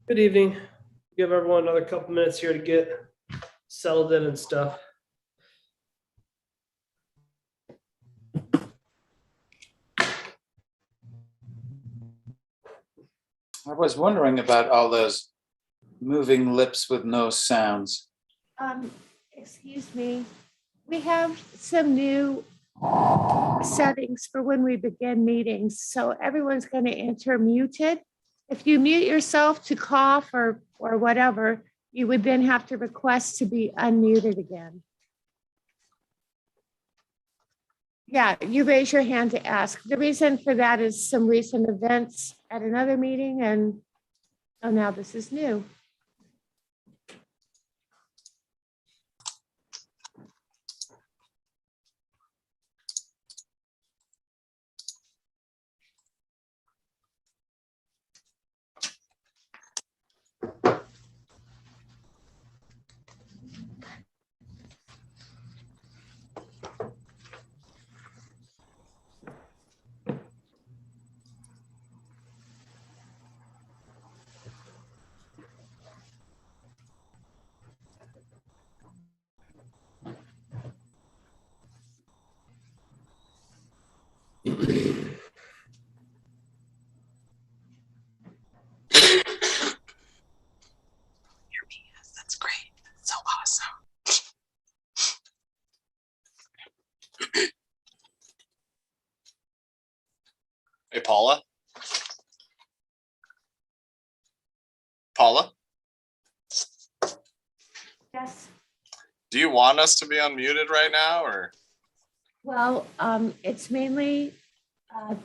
Good evening. Give everyone another couple minutes here to get settled in and stuff. I was wondering about all those moving lips with no sounds. Excuse me. We have some new settings for when we begin meetings, so everyone's going to enter muted. If you mute yourself to cough or whatever, you would then have to request to be unmuted again. Yeah, you raise your hand to ask. The reason for that is some recent events at another meeting, and oh, now this is new. Yes, that's great. So awesome. Hey, Paula? Paula, Yes. do you want us to be unmuted right now, or? Well, it's mainly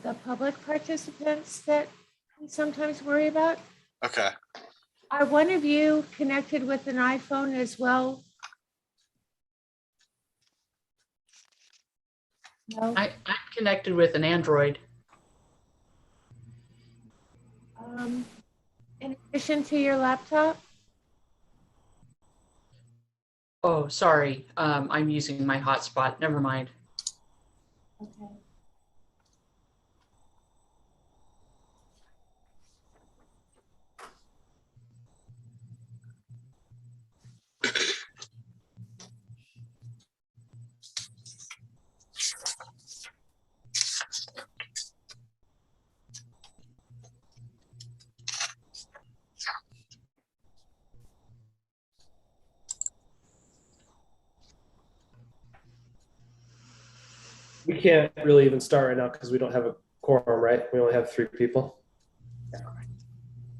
the public participants that we sometimes worry about. Okay. Are one of you connected with an iPhone as well? No. I'm connected with an Android. In addition to your laptop? Oh, sorry. I'm using my hotspot. Never mind. Okay. We can't really even start right now because we don't have a quorum, right? We only have 3 people.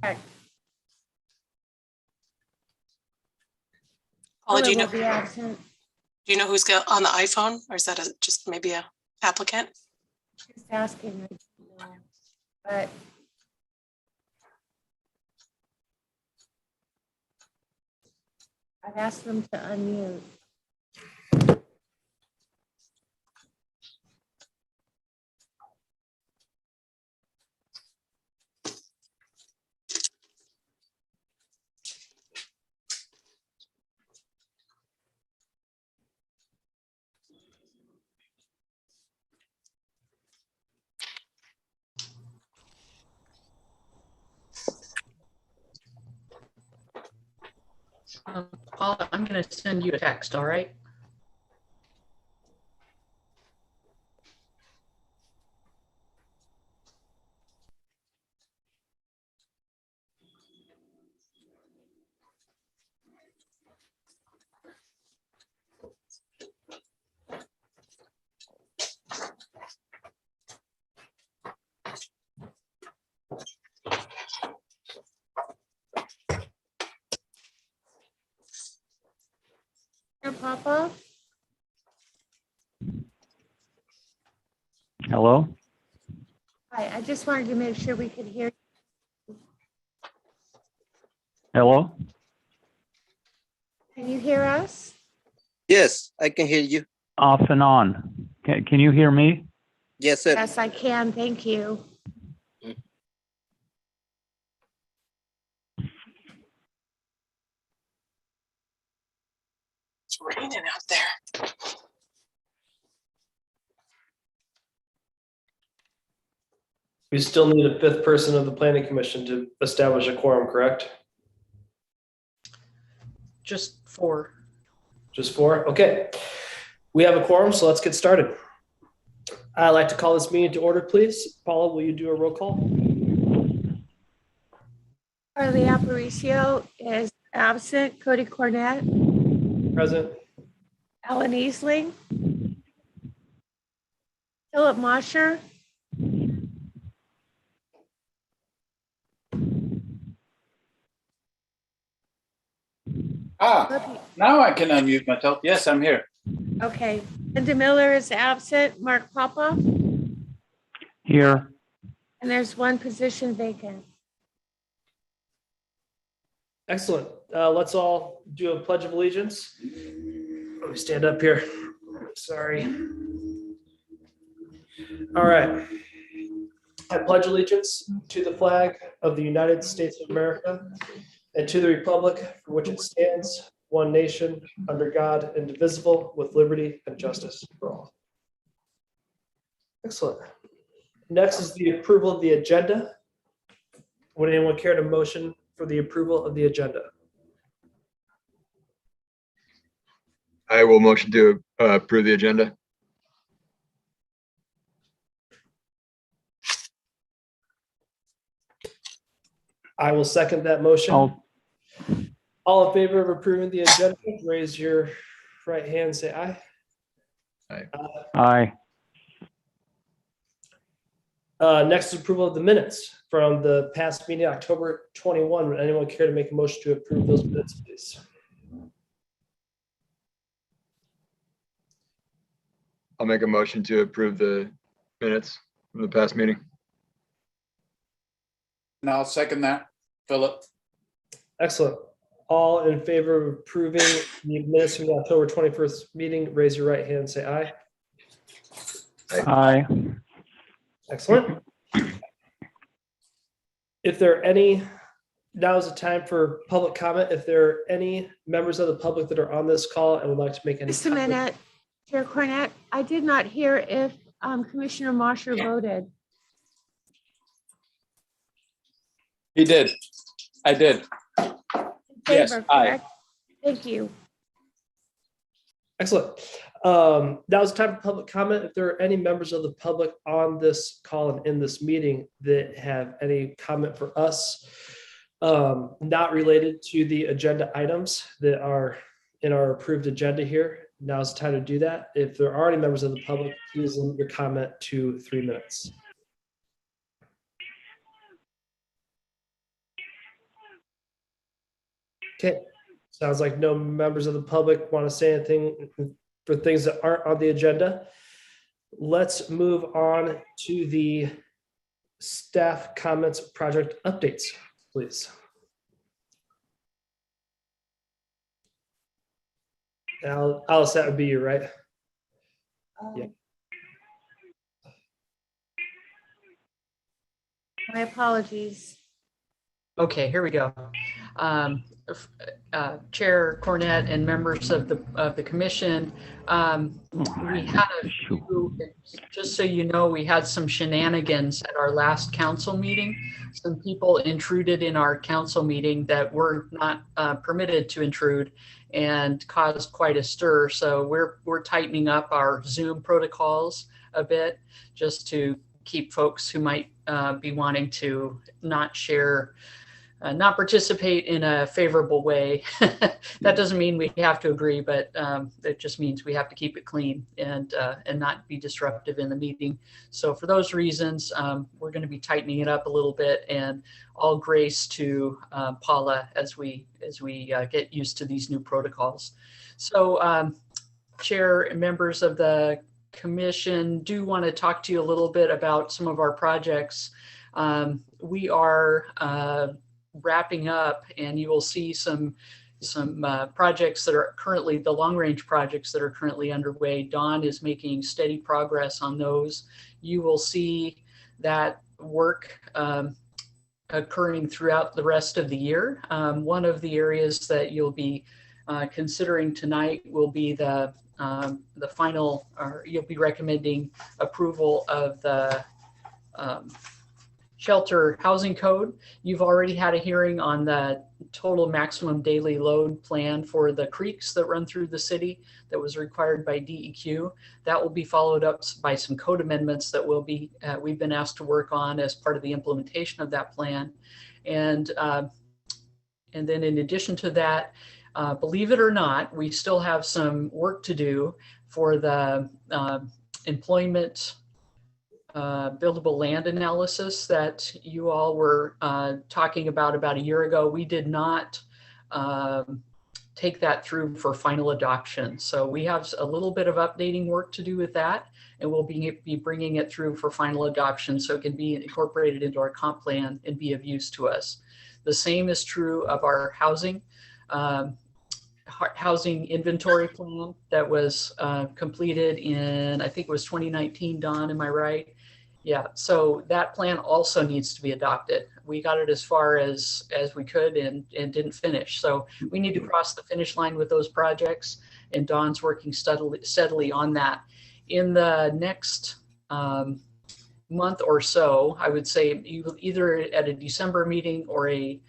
Correct. Paula, do you Paula know, will be absent. do you know who's on the iPhone, or is that just maybe a applicant? Just asking. I don't know. But I've asked them to unmute. Paula, I'm going to send you a text, all right? Papa? Hello? Hi, I just wanted to make sure we could hear. Hello? Can you hear us? Yes, I can hear you. Off and on. Can you hear me? Yes, sir. Yes, I can. Thank you. It's raining out there. We still need a fifth person of the planning commission to establish a quorum, correct? Just 4. Just 4? Okay. We have a quorum, so let's get started. I'd like to call this meeting to order, please. Paula, will you do a roll call? Carly Aparicio is absent. Cody Cornett, Present. Alan Easling, Philip Mosher, Now I can unmute myself. Yes, I'm here. okay. Linda Miller is absent. Mark Papa, Here. and there's one position vacant. Excellent. Let's all do a pledge of allegiance. Let me stand up here. Sorry. All right. I pledge allegiance to the flag of the United States of America and to the republic for which it stands, one nation, under God, indivisible, with liberty and justice for all. Excellent. Next is the approval of the agenda. Would anyone care to motion for the approval of the agenda? I will motion to approve the agenda. I will second that motion. All in favor of approving the agenda, raise your right hand, say aye. Aye. Next is approval of the minutes from the past meeting, October 21. Would anyone care to make a motion to approve those minutes, please? I'll make a motion to approve the minutes from the past meeting. And I'll second that. Philip. Excellent. All in favor of approving the minutes from the October 21st meeting, raise your right hand and say aye. Aye. Excellent. If there are any, now is the time for public comment. If there are any members of the public that are on this call and would like to make any. Just a minute, Chair Cornett, I did not hear if Commissioner Mosher voted. He did. I did. In Yes, favor, aye. correct? Thank you. Excellent. Now is the time for public comment. If there are any members of the public on this call and in this meeting that have any comment for us, not related to the agenda items that are in our approved agenda here, now is the time to do that. If there are any members of the public, please limit your comment to 3 minutes. Okay, sounds like no members of the public want to say anything for things that aren't on the agenda. Let's move on to the staff comments, project updates, please. Alice, that would be you, right? Yeah. My apologies. Okay, here we go. Chair Cornett and members of the commission, we had a few, just so you know, we had some shenanigans at our last council meeting. Some people intruded in our council meeting that were not permitted to intrude and caused quite a stir. So we're tightening up our Zoom protocols a bit just to keep folks who might be wanting to not share, not participate in a favorable way. That doesn't mean we have to agree, but it just means we have to keep it clean and not be disruptive in the meeting. So for those reasons, we're going to be tightening it up a little bit, and all grace to Paula as we get used to these new protocols. So Chair and members of the commission, do want to talk to you a little bit about some of our projects. We are wrapping up, and you will see some projects that are currently, the long range projects that are currently underway. Dawn is making steady progress on those. You will see that work occurring throughout the rest of the year. One of the areas that you'll be considering tonight will be the final, or you'll be recommending approval of the shelter housing code. You've already had a hearing on the total maximum daily load plan for the creeks that run through the city that was required by DEQ. That will be followed up by some code amendments that will be we've been asked to work on as part of the implementation of that plan. And then in addition to that, believe it or not, we still have some work to do for the employment buildable land analysis that you all were talking about a year ago. We did not take that through for final adoption. So we have a little bit of updating work to do with that, and we'll be bringing it through for final adoption so it can be incorporated into our comp plan and be of use to us. The same is true of our housing inventory plan that was completed in, I think it was 2019, Don, am I right? Yeah, so that plan also needs to be adopted. We got it as far as we could and didn't finish. So we need to cross the finish line with those projects, and Don's working steadily on that. In the next month or so, I would say either at a December meeting or a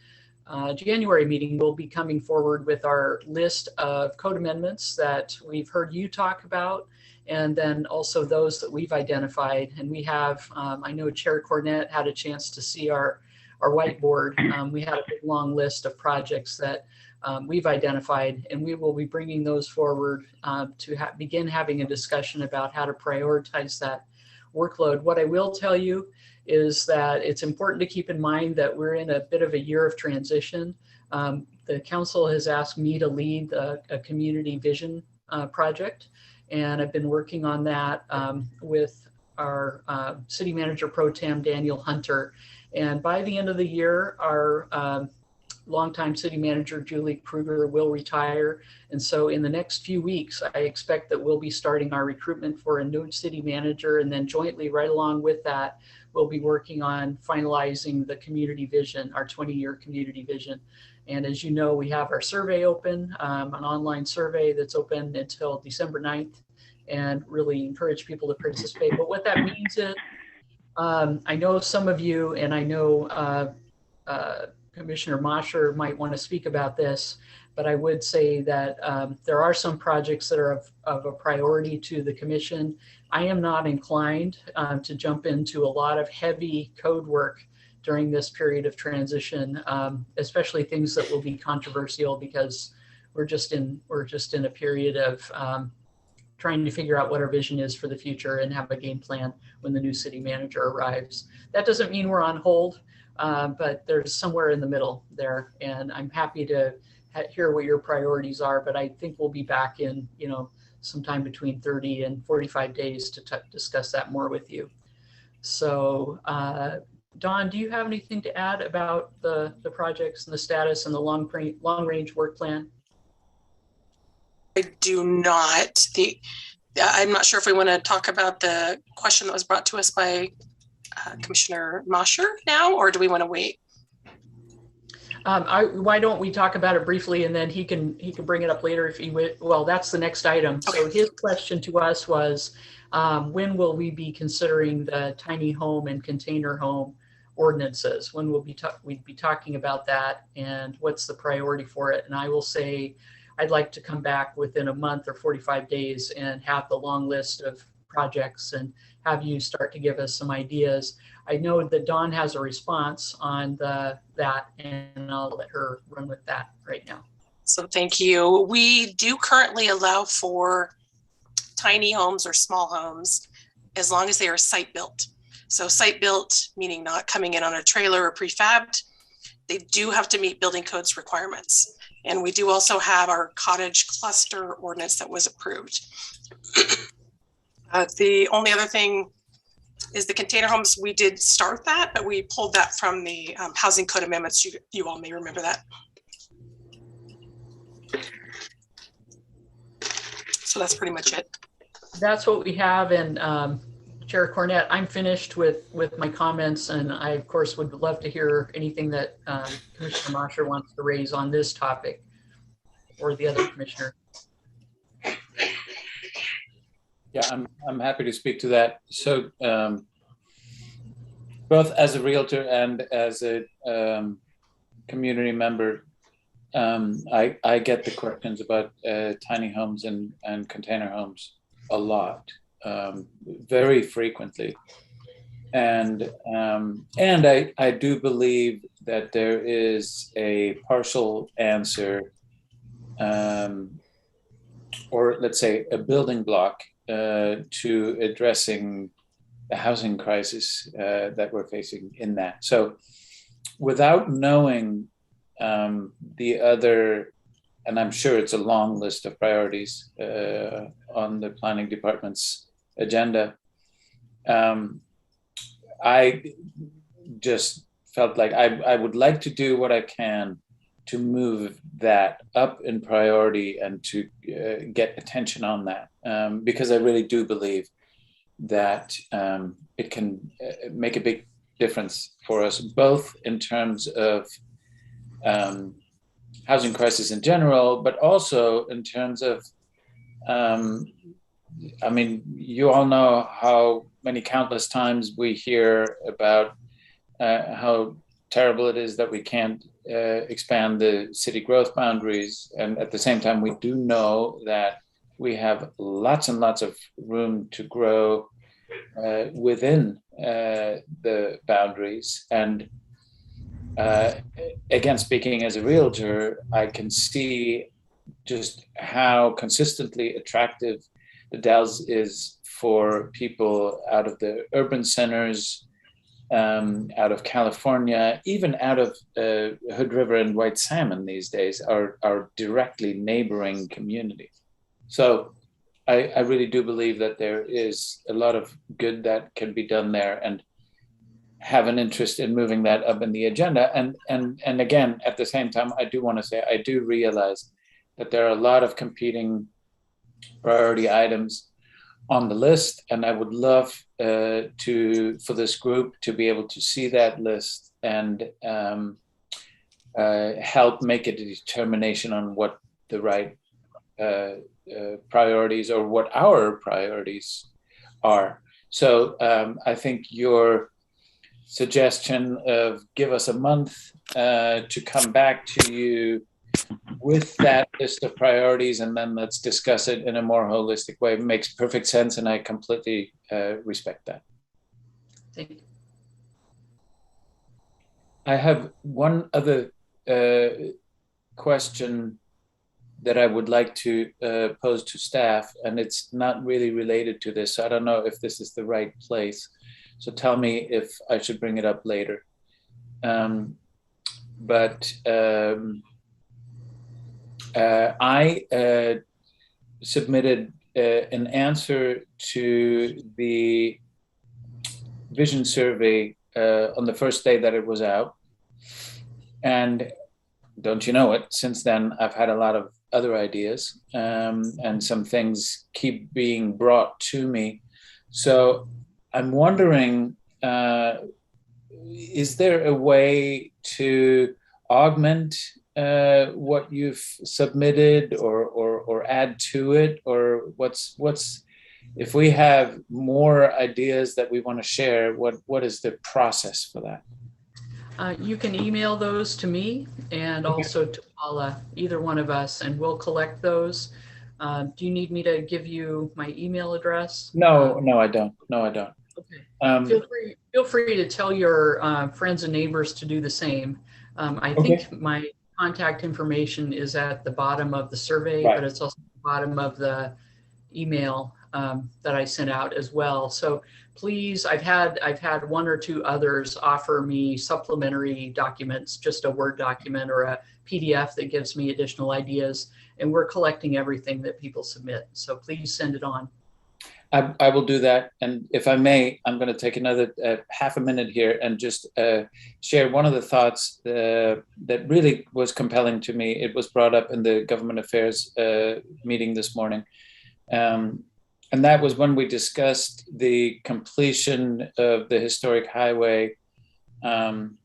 January meeting, we'll be coming forward with our list of code amendments that we've heard you talk about, and then also those that we've identified. And we have, I know Chair Cornett had a chance to see our whiteboard. We had a big long list of projects that we've identified, and we will be bringing those forward to begin having a discussion about how to prioritize that workload. What I will tell you is that it's important to keep in mind that we're in a bit of a year of transition. The council has asked me to lead a community vision project, and I've been working on that with our city manager pro tem, Daniel Hunter. And by the end of the year, our longtime city manager, Julie Kruger, will retire. And so in the next few weeks, I expect that we'll be starting our recruitment for a new city manager. And then jointly right along with that, we'll be working on finalizing the community vision, our 20-year community vision. And as you know, we have our survey open, an online survey that's open until December 9th, and really encourage people to participate. But what that means is, I know some of you, and I know Commissioner Mosher might want to speak about this, but I would say that there are some projects that are of a priority to the commission. I am not inclined to jump into a lot of heavy code work during this period of transition, especially things that will be controversial, because we're just in a period of trying to figure out what our vision is for the future and have a game plan when the new city manager arrives. That doesn't mean we're on hold, but there's somewhere in the middle there, and I'm happy to hear what your priorities are. But I think we'll be back in, sometime between 30 and 45 days to discuss that more with you. So, Don, do you have anything to add about the projects and the status and the long range work plan? I do not. I'm not sure if we want to talk about the question that was brought to us by Commissioner Mosher now, or do we want to wait? Why don't we talk about it briefly, and then he can bring it up later if he would. Well, that's the next item. Okay. So his question to us was, when will we be considering the tiny home and container home ordinances? When will we'd be talking about that, and what's the priority for it? And I will say, I'd like to come back within a month or 45 days and have the long list of projects and have you start to give us some ideas. I know that Dawn has a response on that, and I'll let her run with that right now. So thank you. We do currently allow for tiny homes or small homes as long as they are site built. So site built, meaning not coming in on a trailer or prefabbed. They do have to meet building codes requirements. And we do also have our cottage cluster ordinance that was approved. The only other thing is the container homes. We did start that, but we pulled that from the housing code amendments. You all may remember that. So that's pretty much it. That's what we have. And Chair Cornett, I'm finished with my comments, and I of course would love to hear anything that Commissioner Mosher wants to raise on this topic, or the other commissioner. Yeah, I'm happy to speak to that. So both as a realtor and as a community member, I get the questions about tiny homes and container homes a lot, very frequently. And I do believe that there is a partial answer, or let's say a building block to addressing the housing crisis that we're facing in that. So without knowing the other, and I'm sure it's a long list of priorities on the planning department's agenda, I just felt like I would like to do what I can to move that up in priority and to get attention on that, because I really do believe that it can make a big difference for us, both in terms of housing crisis in general, but also in terms of, I mean, you all know how many countless times we hear about how terrible it is that we can't expand the city growth boundaries. And at the same time, we do know that we have lots and lots of room to grow within the boundaries. And again, speaking as a realtor, I can see just how consistently attractive the Dells is for people out of the urban centers, out of California, even out of Hood River and White Salmon these days, are directly neighboring communities. So I really do believe that there is a lot of good that can be done there, and have an interest in moving that up in the agenda. And again, at the same time, I do want to say, I do realize that there are a lot of competing priority items on the list, and I would love for this group to be able to see that list and help make a determination on what the right priorities, or what our priorities are. So I think your suggestion of give us a month to come back to you with that list of priorities, and then let's discuss it in a more holistic way, makes perfect sense, and I completely respect that. Thank you. I have one other question that I would like to pose to staff, and it's not really related to this, so I don't know if this is the right place. So tell me if I should bring it up later. I submitted an answer to the vision survey on the first day that it was out. And don't you know it, since then I've had a lot of other ideas, and some things keep being brought to me. So I'm wondering, is there a way to augment what you've submitted, or add to it, or what's if we have more ideas that we want to share, what is the process for that? You can email those to me and also to Paula, either one of us, and we'll collect those. Do you need me to give you my email address? No, I don't. No, I don't. Okay. Feel free to tell your friends and neighbors to do the same. I think my contact information is at the bottom of the survey, but it's also at the bottom of the email that I sent out as well. So please, I've had one or two others offer me supplementary documents, just a Word document or a PDF that gives me additional ideas, and we're collecting everything that people submit. So please send it on. I will do that. And if I may, I'm going to take another half a minute here and just share one of the thoughts that really was compelling to me. It was brought up in the government affairs meeting this morning. And that was when we discussed the completion of the historic highway around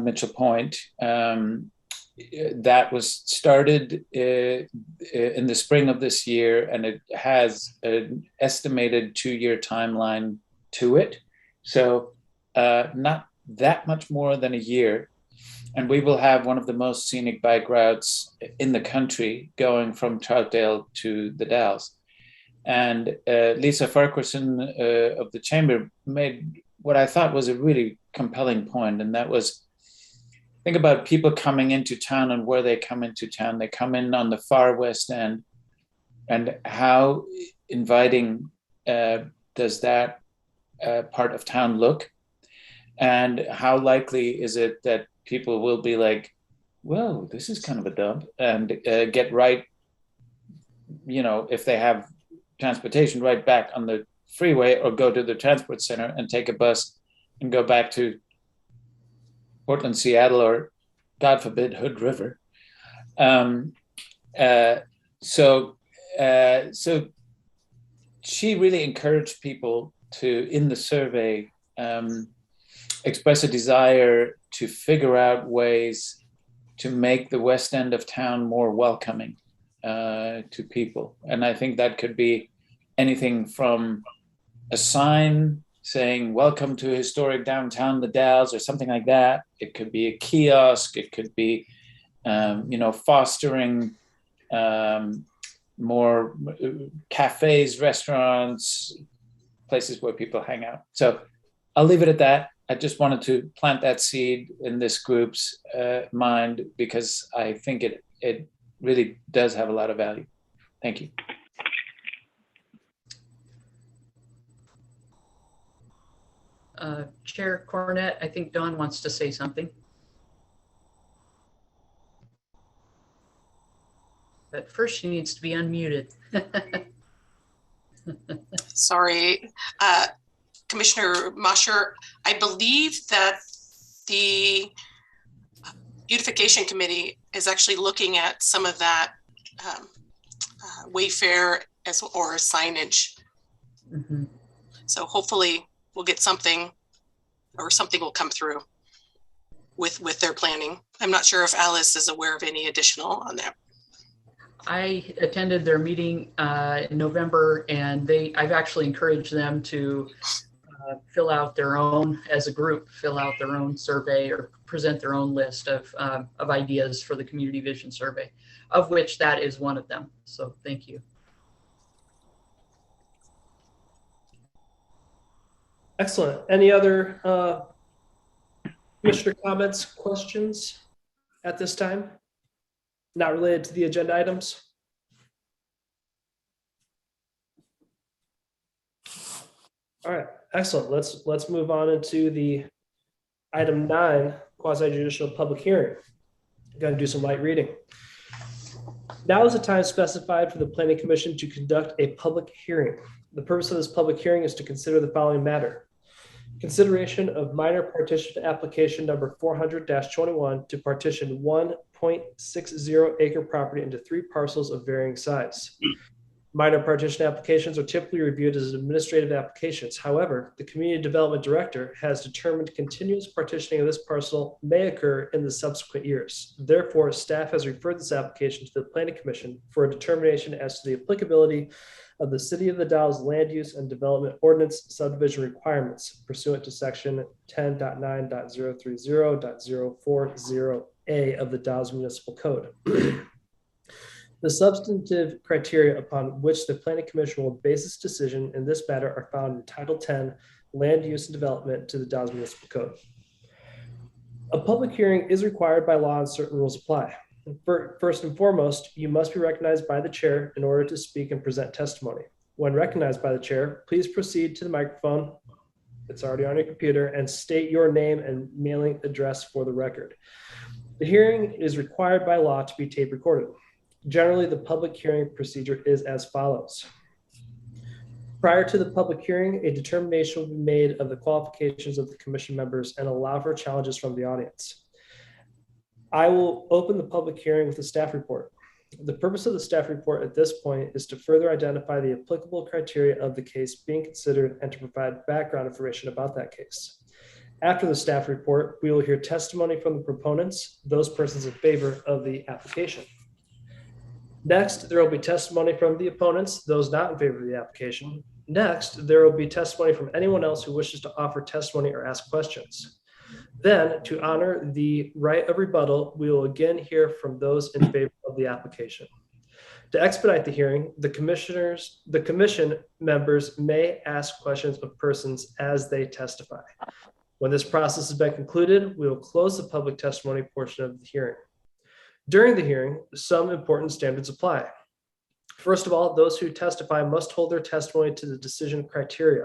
Mitchell Point. That was started in the spring of this year, and it has an estimated 2-year timeline to it. So not that much more than a year. And we will have one of the most scenic bike routes in the country going from Troutdale to the Dalles. And Lisa Farquharson of the Chamber made what I thought was a really compelling point, and that was, think about people coming into town and where they come into town. They come in on the far west end, and how inviting does that part of town look? And how likely is it that people will be like, whoa, this is kind of a dump, and get right, if they have transportation, right back on the freeway, or go to the transport center and take a bus and go back to Portland, Seattle, or God forbid, Hood River. So she really encouraged people to, in the survey, express a desire to figure out ways to make the west end of town more welcoming to people. And I think that could be anything from a sign saying, welcome to historic downtown, the Dalles, or something like that. It could be a kiosk. It could be, fostering more cafes, restaurants, places where people hang out. So I'll leave it at that. I just wanted to plant that seed in this group's mind, because I think it really does have a lot of value. Thank you. Chair Cornett, I think Dawn wants to say something. But first she needs to be unmuted. Sorry. Commissioner Mosher, I believe that the Beautification Committee is actually looking at some of that wayfare or signage. Mm-hmm. So hopefully we'll get something, or something will come through with their planning. I'm not sure if Alice is aware of any additional on that. I attended their meeting in November, and I've actually encouraged them to fill out their own, as a group, fill out their own survey or present their own list of ideas for the Community Vision Survey, of which that is one of them. So thank you. Excellent. Any other commissioner comments, questions at this time? Not related to the agenda items? All right, excellent. Let's move on into the item 9, quasi-judicial public hearing. Going to do some light reading. Now is the time specified for the Planning Commission to conduct a public hearing. The purpose of this public hearing is to consider the following matter: consideration of minor partition application number 400-21 to partition 1.60 acre property into 3 parcels of varying size. Minor partition applications are typically reviewed as administrative applications. However, the Community Development Director has determined continuous partitioning of this parcel may occur in the subsequent years. Therefore, staff has referred this application to the Planning Commission for a determination as to the applicability of the City of the Dalles Land Use and Development Ordinance subdivision requirements pursuant to section 10.9.030.040A of the Dalles Municipal Code. The substantive criteria upon which the Planning Commission will base its decision in this matter are found in Title 10, Land Use and Development to the Dalles Municipal Code. A public hearing is required by law and certain rules apply. First and foremost, you must be recognized by the chair in order to speak and present testimony. When recognized by the chair, please proceed to the microphone. It's already on your computer, and state your name and mailing address for the record. The hearing is required by law to be tape recorded. Generally, the public hearing procedure is as follows. Prior to the public hearing, a determination will be made of the qualifications of the commission members and allow for challenges from the audience. I will open the public hearing with a staff report. The purpose of the staff report at this point is to further identify the applicable criteria of the case being considered and to provide background information about that case. After the staff report, we will hear testimony from the proponents, those persons in favor of the application. Next, there will be testimony from the opponents, those not in favor of the application. Next, there will be testimony from anyone else who wishes to offer testimony or ask questions. Then, to honor the right of rebuttal, we will again hear from those in favor of the application. To expedite the hearing, the commission members may ask questions of persons as they testify. When this process has been concluded, we will close the public testimony portion of the hearing. During the hearing, some important standards apply. First of all, those who testify must hold their testimony to the decision criteria.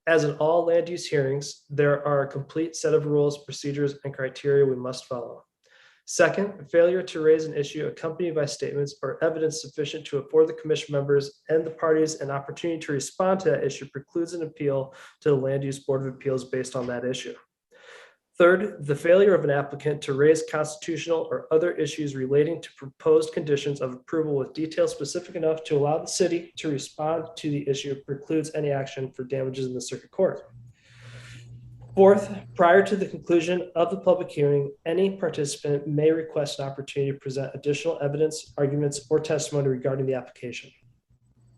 As in all land use hearings, there are a complete set of rules, procedures, and criteria we must follow. Second, failure to raise an issue accompanied by statements or evidence sufficient to afford the commission members and the parties an opportunity to respond to that issue precludes an appeal to the Land Use Board of Appeals based on that issue. Third, the failure of an applicant to raise constitutional or other issues relating to proposed conditions of approval with details specific enough to allow the city to respond to the issue precludes any action for damages in the circuit court. Fourth, prior to the conclusion of the public hearing, any participant may request an opportunity to present additional evidence, arguments, or testimony regarding the application.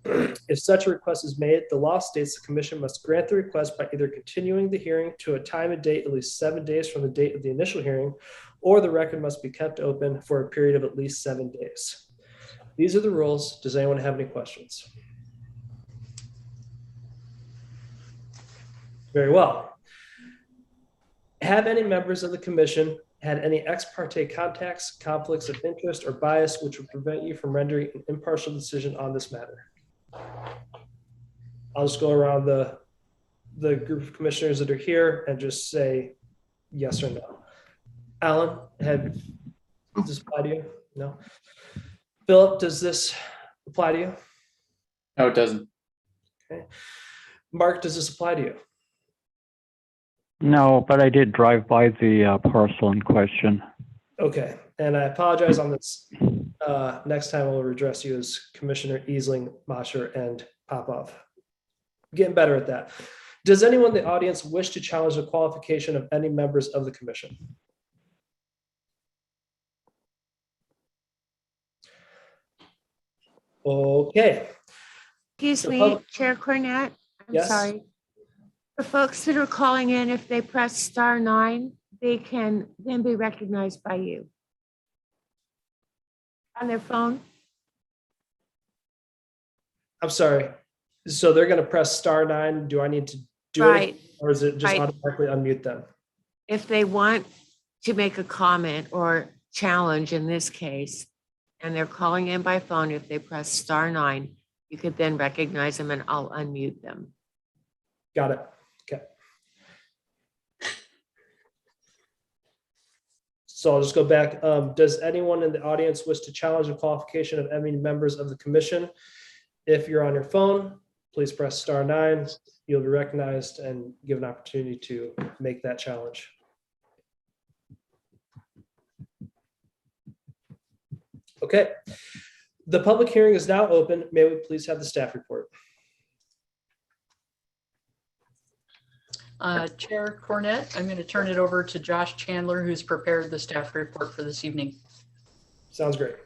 If such a request is made, the law states the commission must grant the request by either continuing the hearing to a time and date at least 7 days from the date of the initial hearing, or the record must be kept open for a period of at least 7 days. These are the rules. Does anyone have any questions? Very well. Have any members of the commission had any ex parte contacts, conflicts of interest, or bias which would prevent you from rendering an impartial decision on this matter? I'll just go around the group of commissioners that are here and just say yes or no. Alan, does this apply to you? No. Philip, does this apply to you? No, it doesn't. Okay. Mark, does this apply to you? No, but I did drive by the parcel in question. Okay, and I apologize on this. Next time we'll address you as Commissioner Easling, Mosher, and Popov. Getting better at that. Does anyone in the audience wish to challenge the qualification of any members of the commission? Okay. Excuse me, Chair Cornett. I'm Yes. sorry. The folks that are calling in, if they press *9, they can then be recognized by you on their phone. I'm sorry. So they're going to press *9. Do I need to do Right. it, or is it just Right. automatically unmute them? If they want to make a comment or challenge in this case, and they're calling in by phone, if they press *9, you could then recognize them and I'll unmute them. Got it. Okay. So I'll just go back. Does anyone in the audience wish to challenge the qualification of any members of the commission? If you're on your phone, please press *9. You'll be recognized and given an opportunity to make that challenge. Okay. The public hearing is now open. May we please have the staff report? Chair Cornett, I'm going to turn it over to Josh Chandler, who's prepared the staff report for this evening. Sounds great.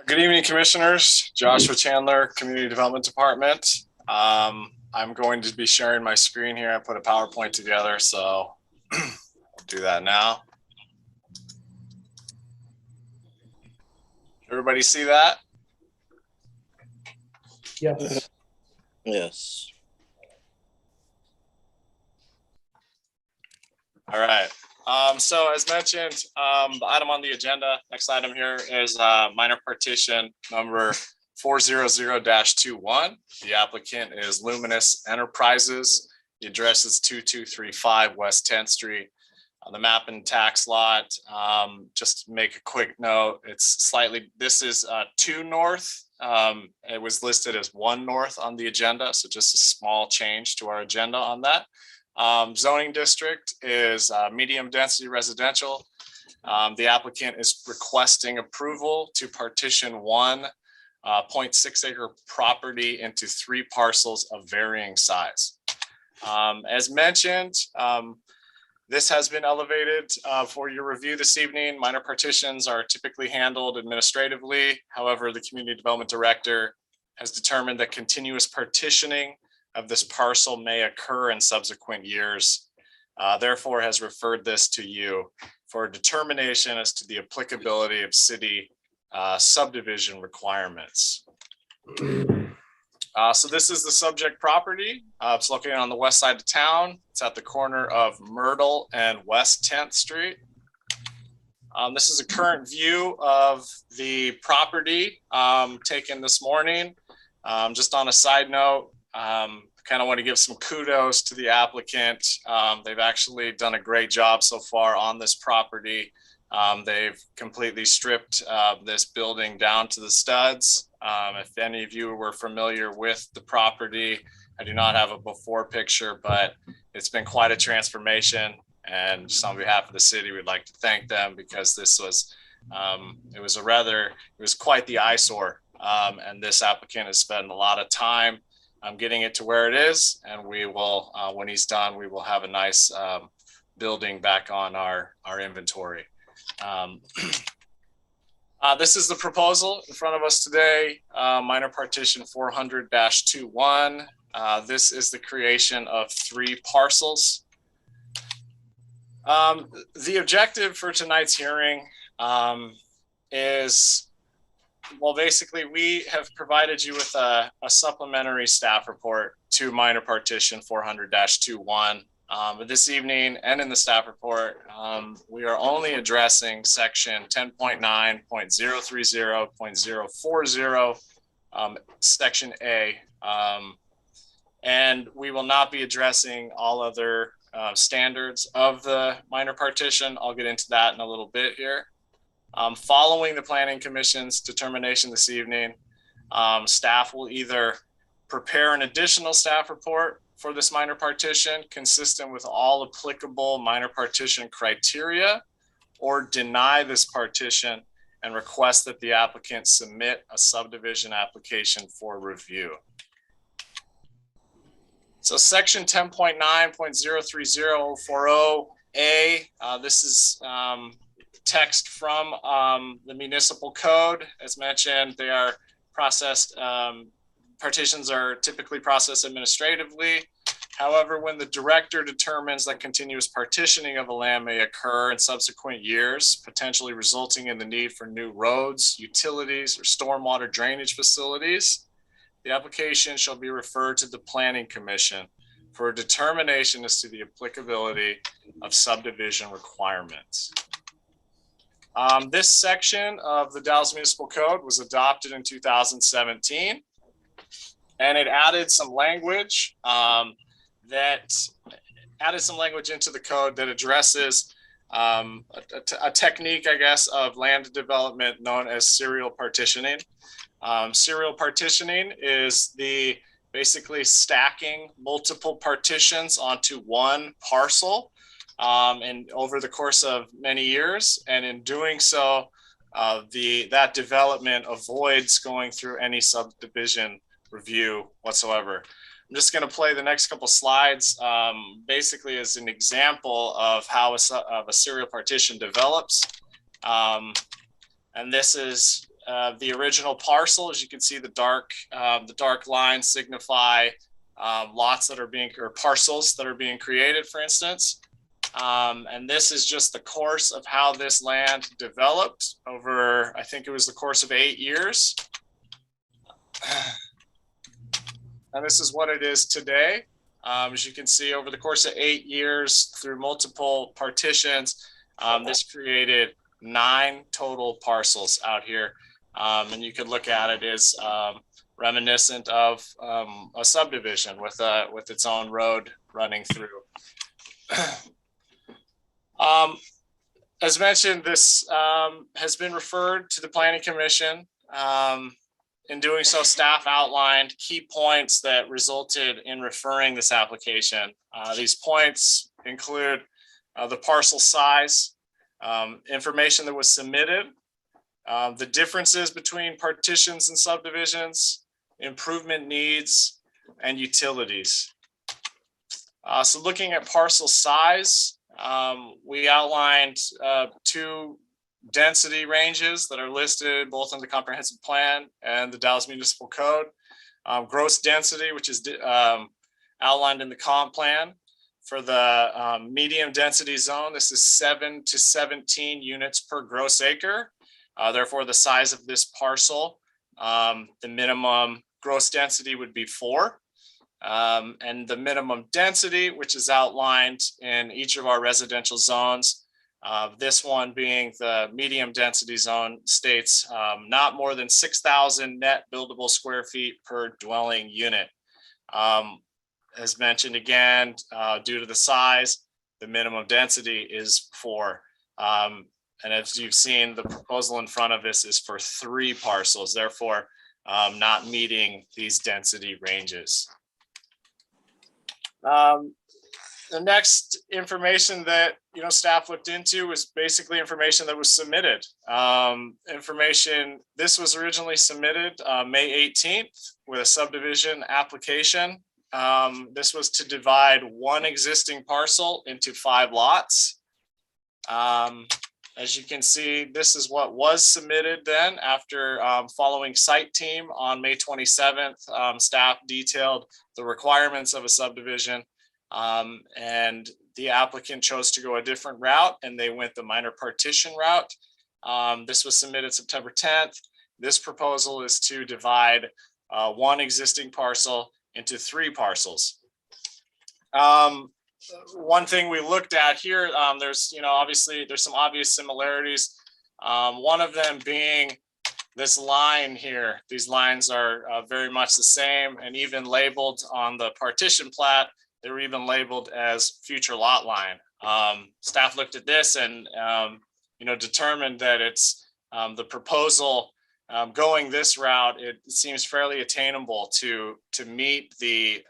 Good evening, commissioners. Joshua Chandler, Community Development Department. I'm going to be sharing my screen here. I put a PowerPoint together, so I'll do that now. Everybody see that? Yes. Yes. All right. So as mentioned, the item on the agenda, next item here is minor partition number 400-21. The applicant is Luminous Enterprises. The address is 2235 West 10th Street. On the map and tax lot, just to make a quick note, it's slightly, this is 2 north. It was listed as 1 north on the agenda, so just a small change to our agenda on that. Zoning district is medium density residential. The applicant is requesting approval to partition 1 0.6 acre property into 3 parcels of varying size. As mentioned, this has been elevated for your review this evening. Minor partitions are typically handled administratively. However, the community development director has determined that continuous partitioning of this parcel may occur in subsequent years. Therefore has referred this to you for a determination as to the applicability of city subdivision requirements. So this is the subject property. It's located on the west side of town. It's at the corner of Myrtle and West 10th Street. This is a current view of the property taken this morning. Just on a side note, kind of want to give some kudos to the applicant. They've actually done a great job so far on this property. They've completely stripped this building down to the studs. If any of you were familiar with the property, I do not have a before picture, but it's been quite a transformation. And just on behalf of the city, we'd like to thank them because this was, it was quite the eyesore. And this applicant has spent a lot of time getting it to where it is. And we will, when he's done, we will have a nice building back on our inventory. This is the proposal in front of us today, minor partition 400-21. This is the creation of 3 parcels. The objective for tonight's hearing is, well, basically we have provided you with a supplementary staff report to minor partition 400-21. But this evening and in the staff report, we are only addressing section 10.9.030.040, section A. And we will not be addressing all other standards of the minor partition. I'll get into that in a little bit here. Following the Planning Commission's determination this evening, staff will either prepare an additional staff report for this minor partition consistent with all applicable minor partition criteria, or deny this partition and request that the applicant submit a subdivision application for review. So section 10.9.030.040A, this is text from the municipal code. As mentioned, they are processed, partitions are typically processed administratively. However, when the director determines that continuous partitioning of a land may occur in subsequent years, potentially resulting in the need for new roads, utilities, or stormwater drainage facilities, the application shall be referred to the Planning Commission for a determination as to the applicability of subdivision requirements. This section of the Dallas Municipal Code was adopted in 2017, and it added some language into the code that addresses a technique, I guess, of land development known as serial partitioning. Serial partitioning is the basically stacking multiple partitions onto one parcel and over the course of many years. And in doing so, that development avoids going through any subdivision review whatsoever. I'm just going to play the next couple slides basically as an example of how a serial partition develops. And this is the original parcel. As you can see, the dark lines signify lots that are being, or parcels that are being created, for instance. And this is just the course of how this land developed over, I think it was the course of 8 years. And this is what it is today. As you can see, over the course of 8 years through multiple partitions, this created 9 total parcels out here. And you could look at it as reminiscent of a subdivision with its own road running through. As mentioned, this has been referred to the Planning Commission. In doing so, staff outlined key points that resulted in referring this application. These points include the parcel size, information that was submitted, the differences between partitions and subdivisions, improvement needs, and utilities. So looking at parcel size, we outlined 2 density ranges that are listed both in the comprehensive plan and the Dallas Municipal Code. Gross density, which is outlined in the comp plan. For the medium density zone, this is 7 to 17 units per gross acre. Therefore, the size of this parcel, the minimum gross density would be 4. And the minimum density, which is outlined in each of our residential zones, this one being the medium density zone, states not more than 6,000 net buildable square feet per dwelling unit. As mentioned again, due to the size, the minimum density is 4. And as you've seen, the proposal in front of us is for 3 parcels, therefore not meeting these density ranges. The next information that staff looked into was basically information that was submitted. This was originally submitted May 18th with a subdivision application. This was to divide one existing parcel into 5 lots. As you can see, this is what was submitted then after following site team on May 27th. Staff detailed the requirements of a subdivision, and the applicant chose to go a different route, and they went the minor partition route. This was submitted September 10th. This proposal is to divide one existing parcel into 3 parcels. One thing we looked at here, there's obviously there's some obvious similarities. One of them being this line here. These lines are very much the same, and even labeled on the partition plat. They were even labeled as future lot line. Staff looked at this and determined that it's the proposal going this route. It seems fairly attainable to meet the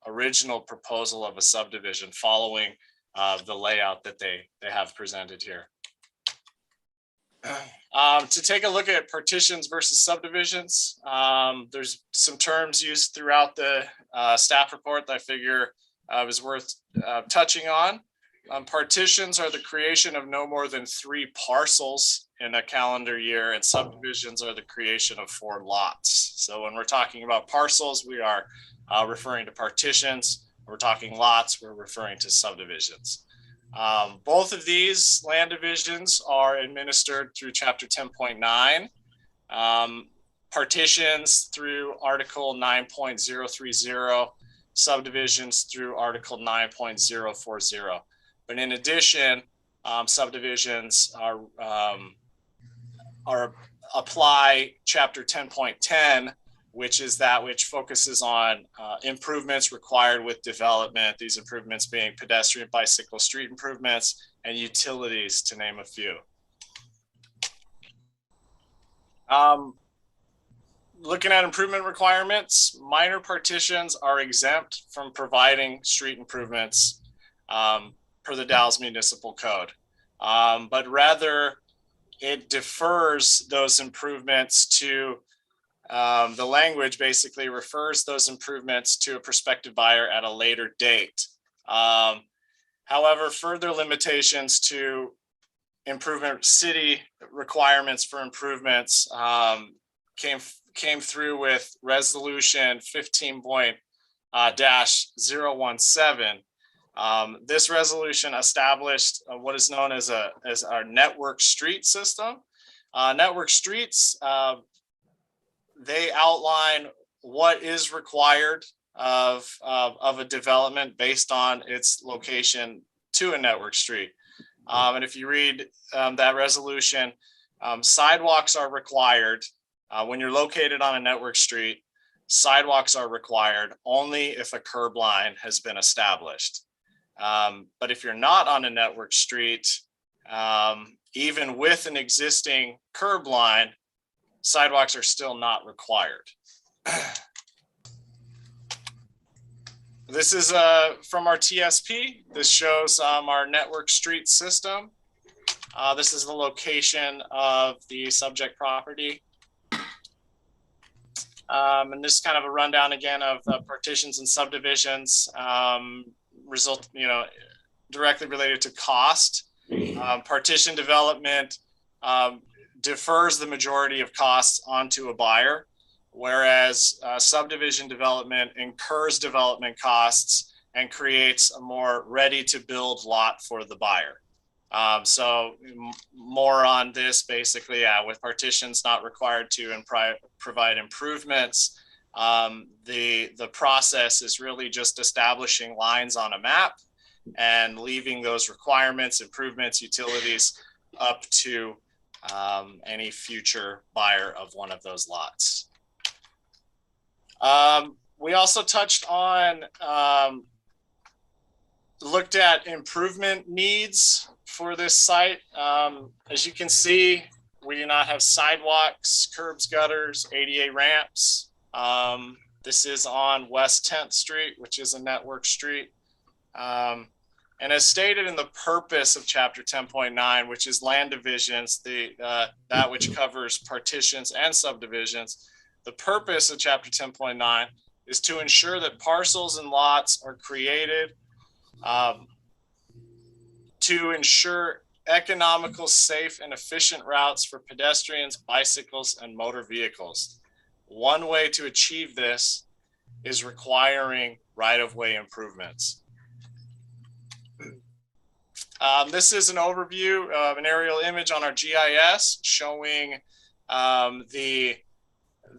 original proposal of a subdivision following the layout that they have presented here. To take a look at partitions versus subdivisions, there's some terms used throughout the staff report that I figure is worth touching on. Partitions are the creation of no more than 3 parcels in a calendar year, and subdivisions are the creation of 4 lots. So when we're talking about parcels, we are referring to partitions. When we're talking lots, we're referring to subdivisions. Both of these land divisions are administered through Chapter 10.9, partitions through Article 9.030, subdivisions through Article 9.040. But in addition, subdivisions apply Chapter 10.10, which is that which focuses on improvements required with development. These improvements being pedestrian, bicycle, street improvements, and utilities, to name a few. Looking at improvement requirements, minor partitions are exempt from providing street improvements per the Dalles Municipal Code, but rather it defers those improvements to the language basically refers those improvements to a prospective buyer at a later date. However, further limitations to improvement city requirements for improvements came through with resolution 15.-017. This resolution established what is known as our network street system. Network streets, they outline what is required of a development based on its location to a network street. And if you read that resolution, sidewalks are required when you're located on a network street. Sidewalks are required only if a curb line has been established. But if you're not on a network street, even with an existing curb line, sidewalks are still not required. This is from our TSP. This shows our network street system. This is the location of the subject property. And this is kind of a rundown again of partitions and subdivisions, directly related to cost. Partition development defers the majority of costs onto a buyer. whereas subdivision development incurs development costs and creates a more ready-to-build lot for the buyer. So more on this, basically, with partitions not required to provide improvements. The process is really just establishing lines on a map and leaving those requirements, improvements, utilities up to any future buyer of one of those lots. We also touched on, looked at improvement needs for this site. As you can see, we do not have sidewalks, curbs, gutters, ADA ramps. This is on West 10th Street, which is a network street. And as stated in the purpose of Chapter 10.9, which is land divisions, that which covers partitions and subdivisions, the purpose of Chapter 10.9 is to ensure that parcels and lots are created to ensure economical, safe, and efficient routes for pedestrians, bicycles, and motor vehicles. One way to achieve this is requiring right-of-way improvements. This is an overview of an aerial image on our GIS showing the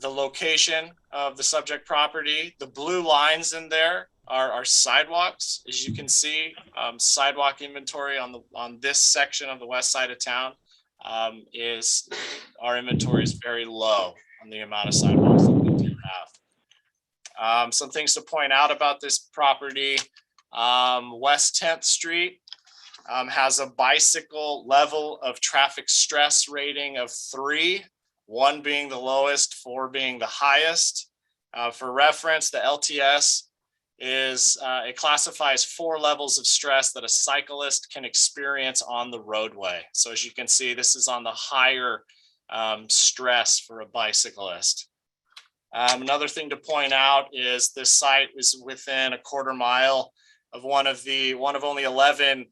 location of the subject property. The blue lines in there are sidewalks. As you can see, sidewalk inventory on this section of the west side of town our inventory is very low on the amount of sidewalks that we do have. Some things to point out about this property: West 10th Street has a bicycle level of traffic stress rating of 3, 1 being the lowest, 4 being the highest. For reference, the LTS it classifies 4 levels of stress that a cyclist can experience on the roadway. So as you can see, this is on the higher stress for a bicyclist. Another thing to point out is this site is within a quarter mile of one of 11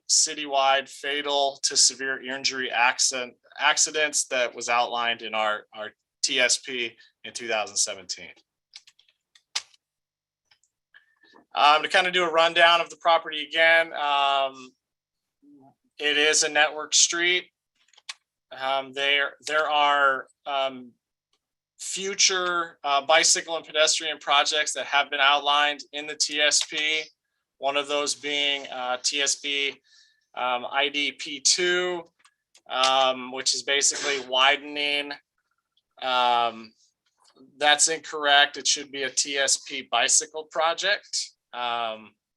citywide fatal to severe injury accidents that was outlined in our TSP in 2017. To kind of do a rundown of the property again, it is a network street. There are future bicycle and pedestrian projects that have been outlined in the TSP. One of those being TSP IDP2, which is basically widening. That's incorrect. It should be a TSP bicycle project.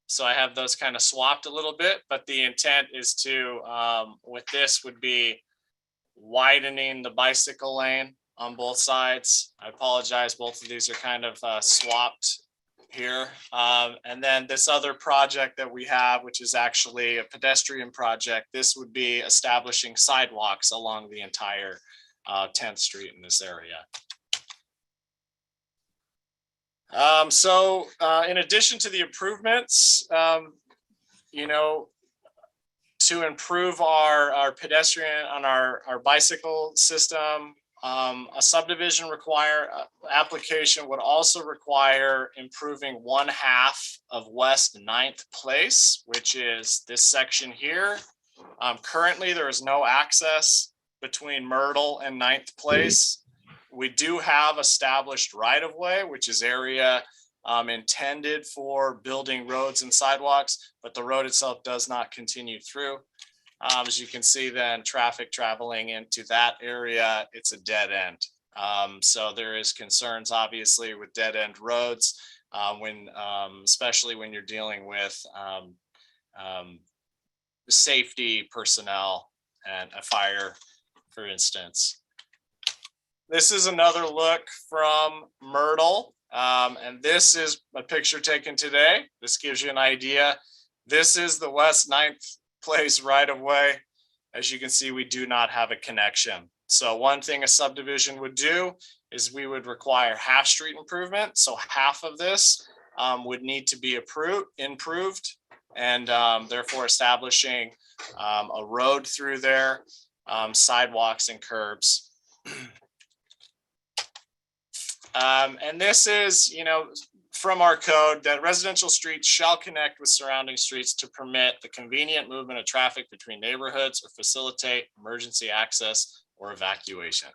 So I have those kind of swapped a little bit, but the intent is to, with this would be widening the bicycle lane on both sides. I apologize, both of these are kind of swapped here. And then this other project that we have, which is actually a pedestrian project, this would be establishing sidewalks along the entire 10th Street in this area. In addition to the improvements, to improve our pedestrian on our bicycle system, a subdivision application would also require improving 1/2 of West 9th Place, which is this section here. Currently, there is no access between Myrtle and 9th Place. We do have established right-of-way, which is area intended for building roads and sidewalks, but the road itself does not continue through. As you can see then, traffic traveling into that area, it's a dead end. So there is concerns obviously with dead end roads, especially when you're dealing with safety personnel and a fire, for instance. This is another look from Myrtle, and this is a picture taken today. This gives you an idea. This is the West 9th Place right of way. As you can see, we do not have a connection. So one thing a subdivision would do is we would require half street improvement. So half of this would need to be improved, and therefore establishing a road through there, sidewalks and curbs. And this is, from our code, that residential streets shall connect with surrounding streets to permit the convenient movement of traffic between neighborhoods or facilitate emergency access or evacuation.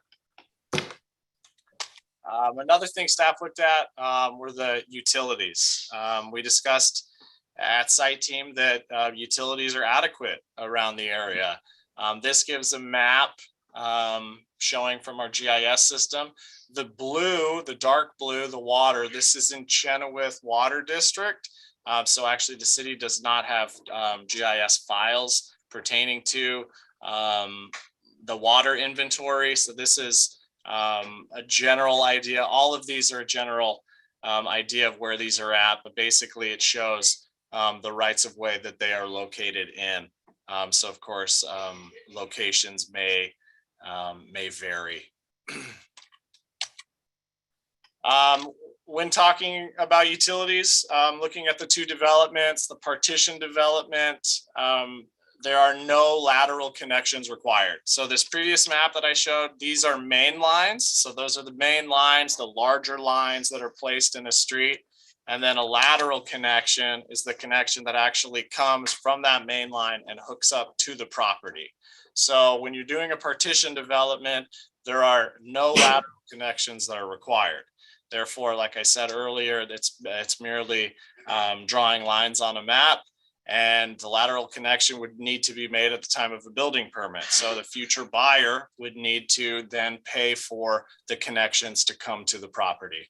Another thing staff looked at were the utilities. We discussed at site team that utilities are adequate around the area. This gives a map showing from our GIS system. The blue, the dark blue, the water, this is in Chenoweth Water District. So actually the city does not have GIS files pertaining to the water inventory. So this is a general idea. All of these are a general idea of where these are at, but basically it shows the rights of way that they are located in. So of course, locations may vary. When talking about utilities, looking at the two developments, the partition development, there are no lateral connections required. So this previous map that I showed, these are main lines. So those are the main lines, the larger lines that are placed in a street. And then a lateral connection is the connection that actually comes from that main line and hooks up to the property. So when you're doing a partition development, there are no lateral connections that are required. Therefore, like I said earlier, it's merely drawing lines on a map, and the lateral connection would need to be made at the time of a building permit. So the future buyer would need to then pay for the connections to come to the property.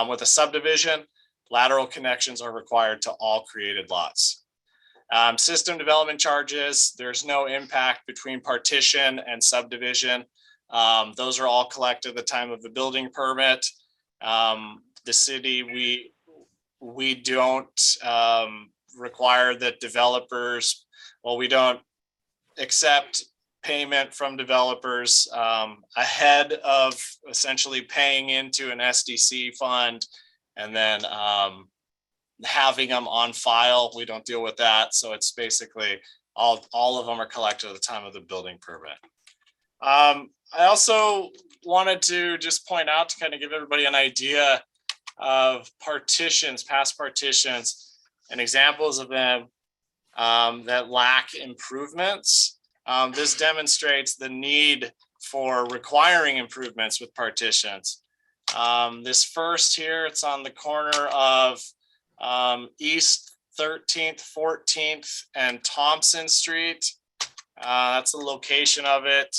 With a subdivision, lateral connections are required to all created lots. System development charges, there's no impact between partition and subdivision. Those are all collected at the time of the building permit. The city, we don't require that developers, well, we don't accept payment from developers ahead of essentially paying into an SDC fund and then having them on file. We don't deal with that. So it's basically all of them are collected at the time of the building permit. I also wanted to just point out to kind of give everybody an idea of partitions, past partitions, and examples of them that lack improvements. This demonstrates the need for requiring improvements with partitions. This first here, it's on the corner of East 13th, 14th, and Thompson Street. That's the location of it.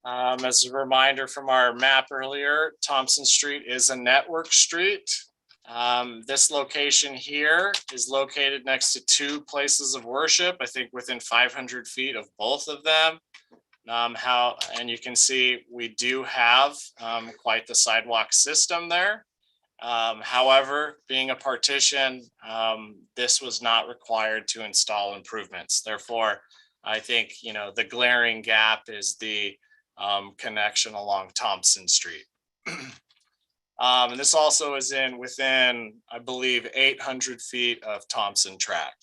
As a reminder from our map earlier, Thompson Street is a network street. This location here is located next to two places of worship, I think within 500 feet of both of them. And you can see we do have quite the sidewalk system there. However, being a partition, this was not required to install improvements. Therefore, I think, the glaring gap is the connection along Thompson Street. And this also is within, I believe, 800 feet of Thompson Track.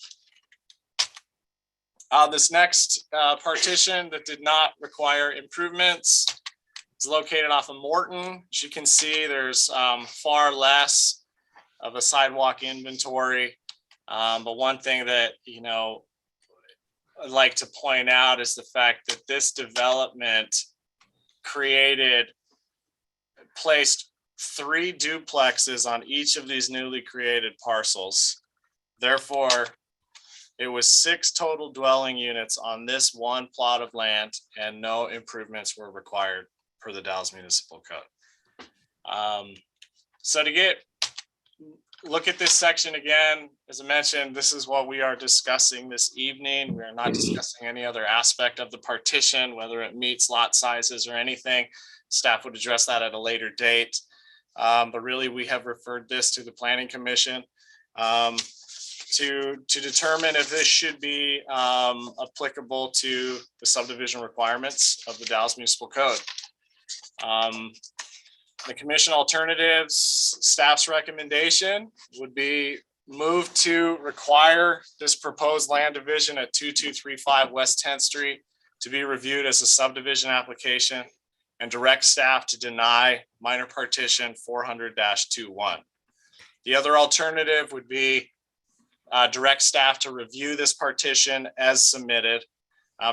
This next partition that did not require improvements is located off of Morton. As you can see, there's far less of a sidewalk inventory. But one thing that, I'd like to point out is the fact that this development placed 3 duplexes on each of these newly created parcels. Therefore, it was 6 total dwelling units on this one plot of land, and no improvements were required per the Dallas Municipal Code. So to look at this section again, as I mentioned, this is what we are discussing this evening. We are not discussing any other aspect of the partition, whether it meets lot sizes or anything. Staff would address that at a later date. But really, we have referred this to the Planning Commission to determine if this should be applicable to the subdivision requirements of the Dallas Municipal Code. The commission alternatives, staff's recommendation would be move to require this proposed land division at 2235 West 10th Street to be reviewed as a subdivision application and direct staff to deny minor partition 400-21. The other alternative would be direct staff to review this partition as submitted.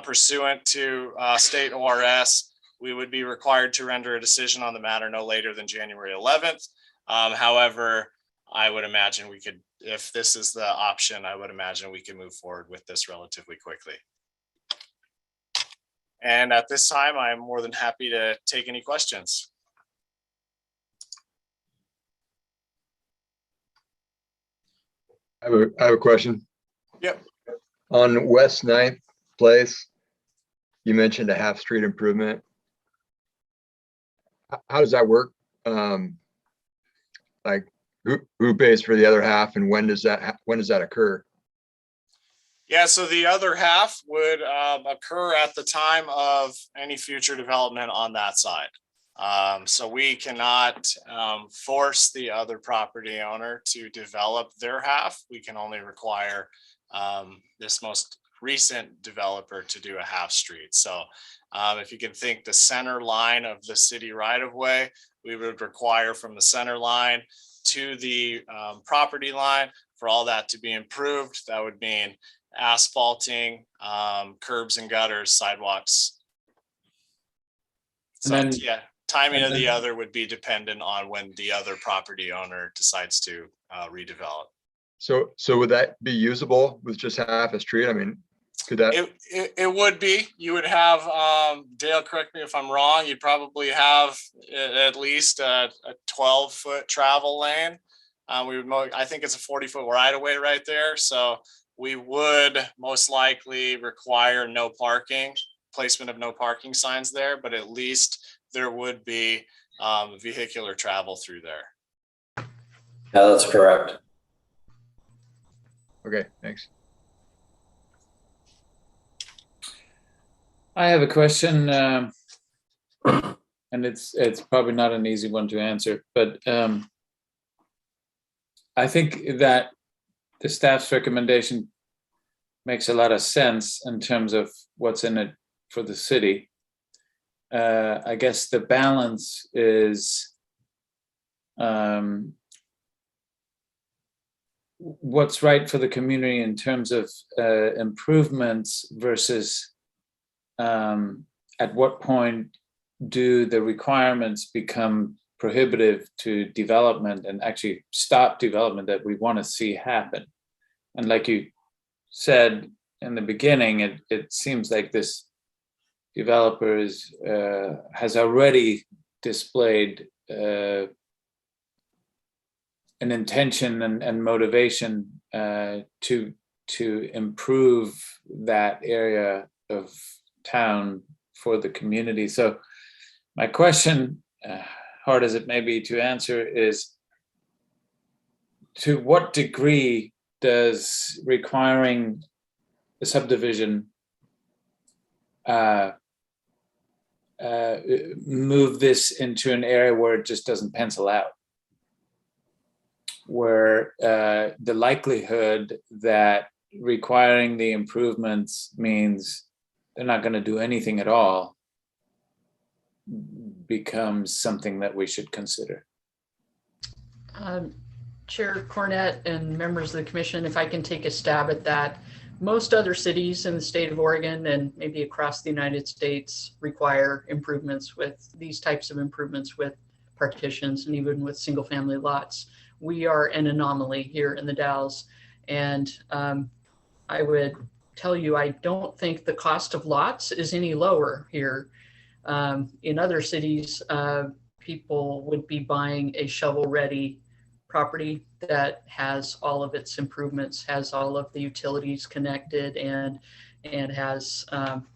Pursuant to state ORS, we would be required to render a decision on the matter no later than January 11th. However, I would imagine we could, if this is the option, I would imagine we can move forward with this relatively quickly. And at this time, I'm more than happy to take any questions. I have a question. Yep. On West 9th Place, you mentioned a half street improvement. How does that work? Like who pays for the other half, and when does that occur? Yeah, so the other half would occur at the time of any future development on that side. So we cannot force the other property owner to develop their half. We can only require this most recent developer to do a half street. So if you can think the center line of the city right of way, we would require from the center line to the property line for all that to be improved. That would mean asphalting, curbs and gutters, sidewalks. So And then- yeah, timing of the other would be dependent on when the other property owner decides to redevelop. So would that be usable with just half a street? I mean, could that? It would be. You would have, Dale, correct me if I'm wrong, you'd probably have at least a 12-foot travel lane. I think it's a 40-foot right of way right there. So we would most likely require no parking, placement of no parking signs there, but at least there would be vehicular travel through there. Yeah, that's correct. Okay, thanks. I have a question, and it's probably not an easy one to answer, but I think that the staff's recommendation makes a lot of sense in terms of what's in it for the city. I guess the balance is what's right for the community in terms of improvements versus at what point do the requirements become prohibitive to development and actually stop development that we want to see happen. And like you said in the beginning, it seems like this developer has already displayed an intention and motivation to improve that area of town for the community. So my question, hard as it may be to answer, is to what degree does requiring a subdivision move this into an area where it just doesn't pencil out, where the likelihood that requiring the improvements means they're not going to do anything at all becomes something that we should consider. Chair Cornett and members of the commission, if I can take a stab at that. Most other cities in the state of Oregon and maybe across the United States require improvements with these types of improvements with partitions and even with single family lots. We are an anomaly here in the Dalles. And I would tell you, I don't think the cost of lots is any lower here. In other cities, people would be buying a shovel-ready property that has all of its improvements, has all of the utilities connected, and has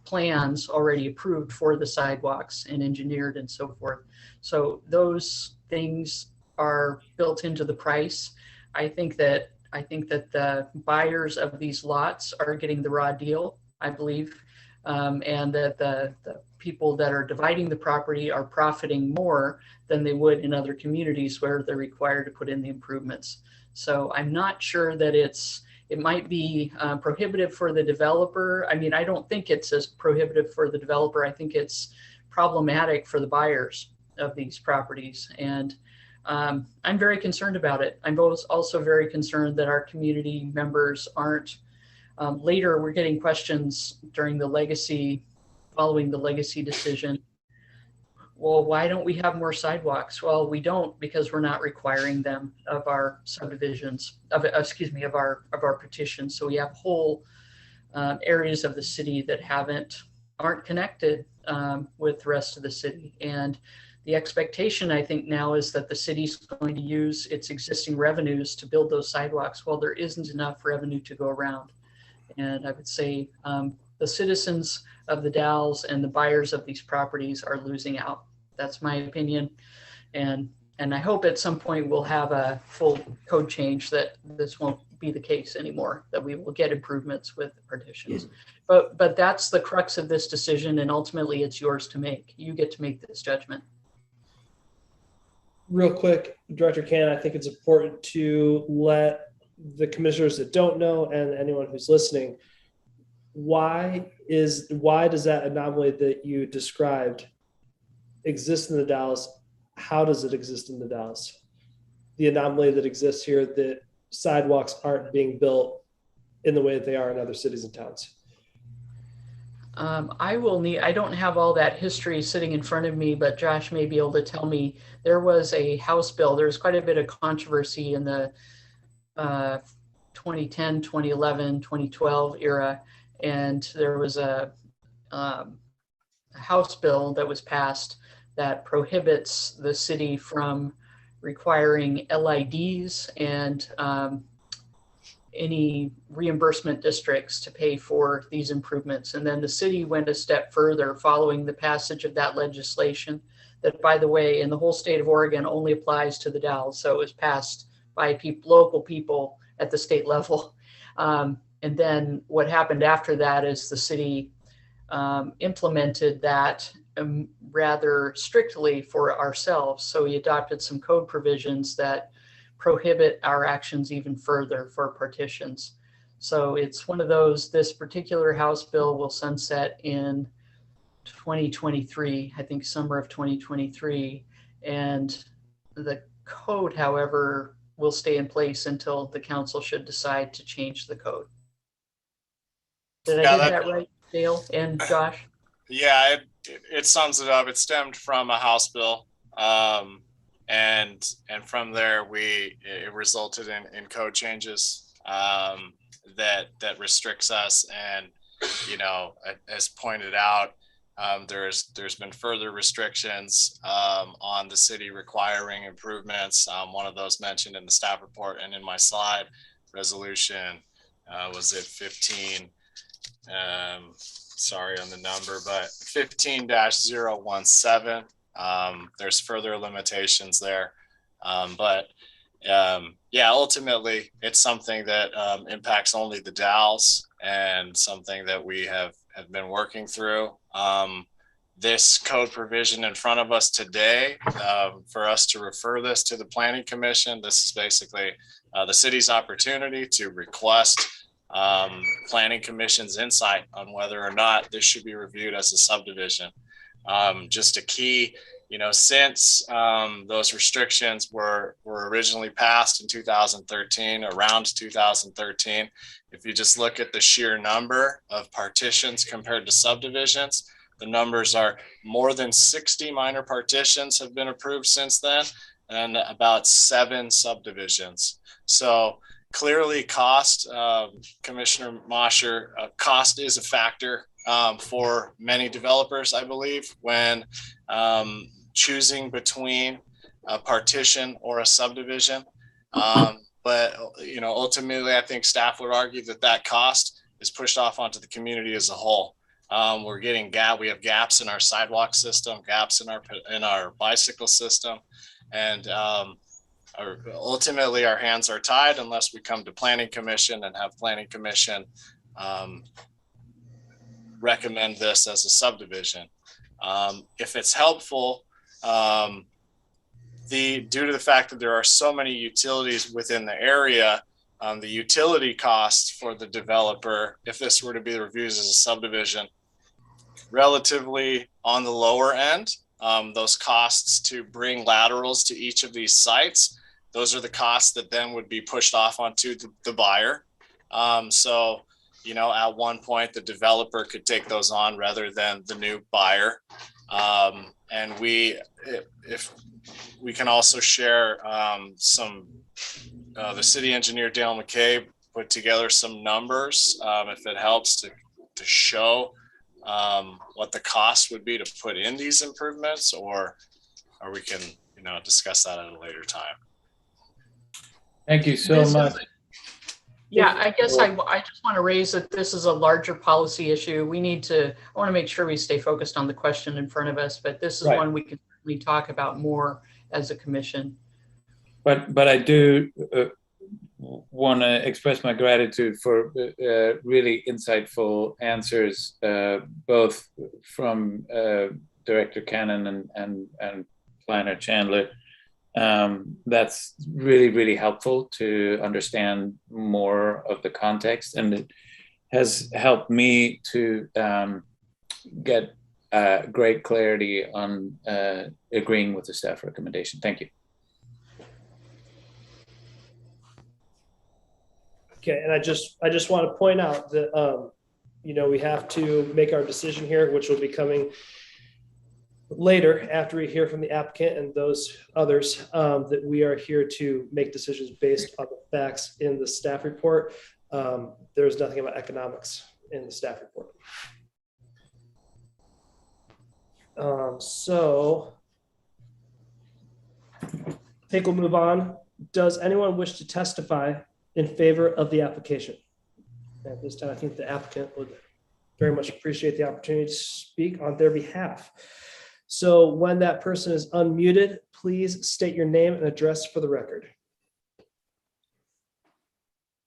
plans already approved for the sidewalks and engineered and so forth. So those things are built into the price. I think that the buyers of these lots are getting the raw deal, I believe, and that the people that are dividing the property are profiting more than they would in other communities where they're required to put in the improvements. So I'm not sure that it might be prohibitive for the developer. I mean, I don't think it's as prohibitive for the developer. I think it's problematic for the buyers of these properties. And I'm very concerned about it. I'm also very concerned that our community members aren't. Later, we're getting questions following the legacy decision. Well, why don't we have more sidewalks? Well, we don't, because we're not requiring them of our subdivisions, of our petitions. So we have whole areas of the city that aren't connected with the rest of the city. And the expectation, I think, now is that the city's going to use its existing revenues to build those sidewalks. Well, there isn't enough revenue to go around. And I would say the citizens of the Dalles and the buyers of these properties are losing out. That's my opinion. And I hope at some point we'll have a full code change that this won't be the case anymore, that we will get improvements with partitions. But that's the crux of this decision, and ultimately it's yours to make. You get to make this judgment. Real quick, Director Can, I think it's important to let the commissioners that don't know and anyone who's listening, why does that anomaly that you described exist in the Dalles? How does it exist in the Dalles? The anomaly that exists here, that sidewalks aren't being built in the way that they are in other cities and towns. I don't have all that history sitting in front of me, but Josh may be able to tell me. There was a House bill. There's quite a bit of controversy in the 2010, 2011, 2012 era. And there was a House bill that was passed that prohibits the city from requiring LIDs and any reimbursement districts to pay for these improvements. And then the city went a step further following the passage of that legislation that, by the way, in the whole state of Oregon only applies to the Dalles. So it was passed by local people at the state level. And then what happened after that is the city implemented that rather strictly for ourselves. So we adopted some code provisions that prohibit our actions even further for partitions. So it's one of those, this particular House bill will sunset in 2023, I think summer of 2023. And the code, however, will stay in place until the council should decide to change the code. Did I get that right, Dale and Josh? Yeah, it sums it up. It stemmed from a House bill. And from there, it resulted in code changes that restricts us. And, you know, as pointed out, there's been further restrictions on the city requiring improvements. One of those mentioned in the staff report and in my slide resolution was it 15. Sorry on the number, but 15-017. There's further limitations there. Yeah, ultimately it's something that impacts only the Dalles and something that we have been working through. This code provision in front of us today, for us to refer this to the Planning Commission, this is basically the city's opportunity to request Planning Commission's insight on whether or not this should be reviewed as a subdivision. Just a key, you know, since those restrictions were originally passed in 2013, around 2013, if you just look at the sheer number of partitions compared to subdivisions, the numbers are more than 60 minor partitions have been approved since then, and about 7 subdivisions. So clearly cost, Commissioner Mosher, cost is a factor for many developers, I believe, when choosing between a partition or a subdivision. But, you know, ultimately, I think staff would argue that cost is pushed off onto the community as a whole. We're getting we have gaps in our sidewalk system, gaps in our bicycle system, and ultimately our hands are tied unless we come to Planning Commission and have Planning Commission recommend this as a subdivision. If it's helpful, due to the fact that there are so many utilities within the area, the utility costs for the developer, if this were to be reviewed as a subdivision, relatively on the lower end. Those costs to bring laterals to each of these sites, those are the costs that then would be pushed off onto the buyer. So, you know, at one point the developer could take those on rather than the new buyer. And if we can also share the city engineer, Dale McCabe, put together some numbers, if it helps to show what the cost would be to put in these improvements, or we can, you know, discuss that at a later time. Thank you so This is- much. Yeah, I guess I just want to raise that this is a larger policy issue. I want to make sure we stay focused on the question in front of us, but this is Right. one we can certainly talk about more as a commission. But I do want to express my gratitude for really insightful answers, both from Director Cannon and Planner Chandler. That's really, really helpful to understand more of the context, and it has helped me to get great clarity on agreeing with the staff recommendation. Thank you. Okay, and I just want to point out that, you know, we have to make our decision here, which will be coming later after we hear from the applicant and those others, that we are here to make decisions based on the facts in the staff report. There's nothing about economics in the staff report. So I think we'll move on. Does anyone wish to testify in favor of the application? At this time, I think the applicant would very much appreciate the opportunity to speak on their behalf. So when that person is unmuted, please state your name and address for the record.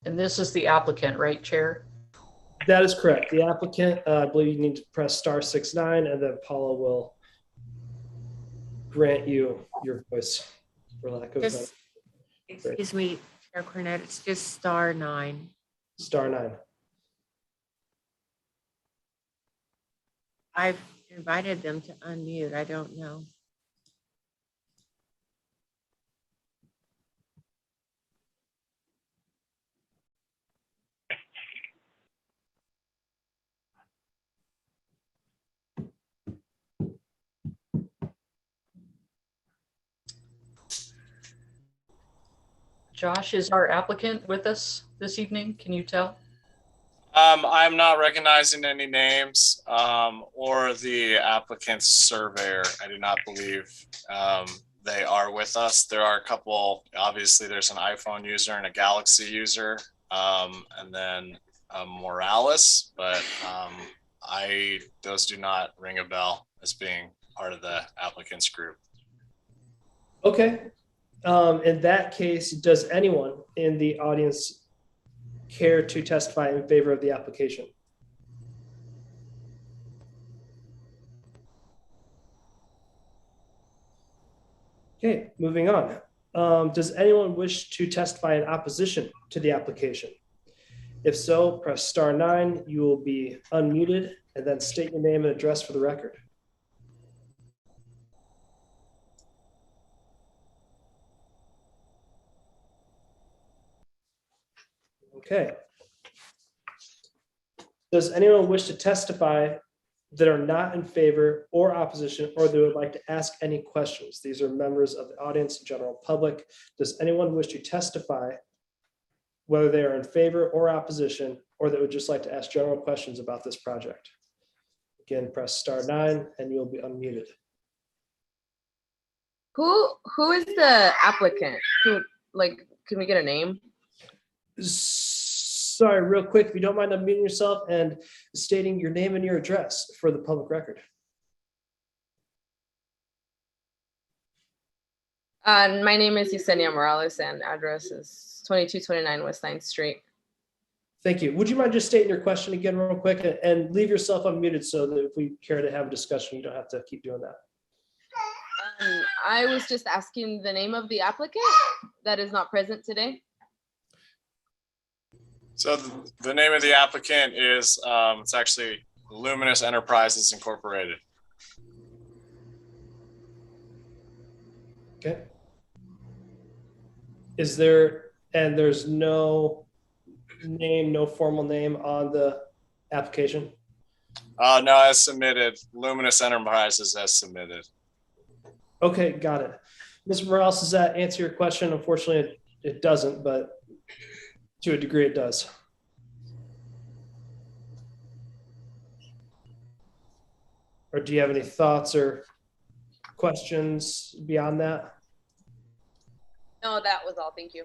And this is the applicant, right, Chair? That is correct. The applicant, I believe you need to press *69, and then Paula will grant you your voice, for lack of Just, excuse me, Chair Cornett, it's just *9. *9. I've invited them to unmute. I don't know. Josh, is our applicant with us this evening? Can you tell? I'm not recognizing any names or the applicant's surveyor. I do not believe they are with us. There are a couple, obviously there's an iPhone user and a Galaxy user, and then Morales, but those do not ring a bell as being part of the applicant's group. Okay. In that case, does anyone in the audience care to testify in favor of the application? Okay, moving on. Does anyone wish to testify in opposition to the application? If so, press *9. You will be unmuted, and then state your name and address for the record. Okay. Does anyone wish to testify that are not in favor or opposition, or that would like to ask any questions? These are members of the audience, general public. Does anyone wish to testify whether they are in favor or opposition, or that would just like to ask general questions about this project? Again, press *9 and you'll be unmuted. Who is the applicant? Can we get a name? Sorry, real quick, if you don't mind unmuting yourself and stating your name and your address for the public record. My name is Yesenia Morales and address is 2229 West 9th Street. Thank you. Would you mind just stating your question again real quick, and leave yourself unmuted so that if we care to have a discussion, you don't have to keep doing that. I was just asking the name of the applicant that is not present today. So the name of the applicant is, it's actually Luminous Enterprises Incorporated. Okay. Is there, and there's no name, no formal name on the application? No, as submitted. Luminous Enterprises as submitted. Okay, got it. Ms. Morales, does that answer your question? Unfortunately, it doesn't, but to a degree it does. Or do you have any thoughts or questions beyond that? No, that was all. Thank you.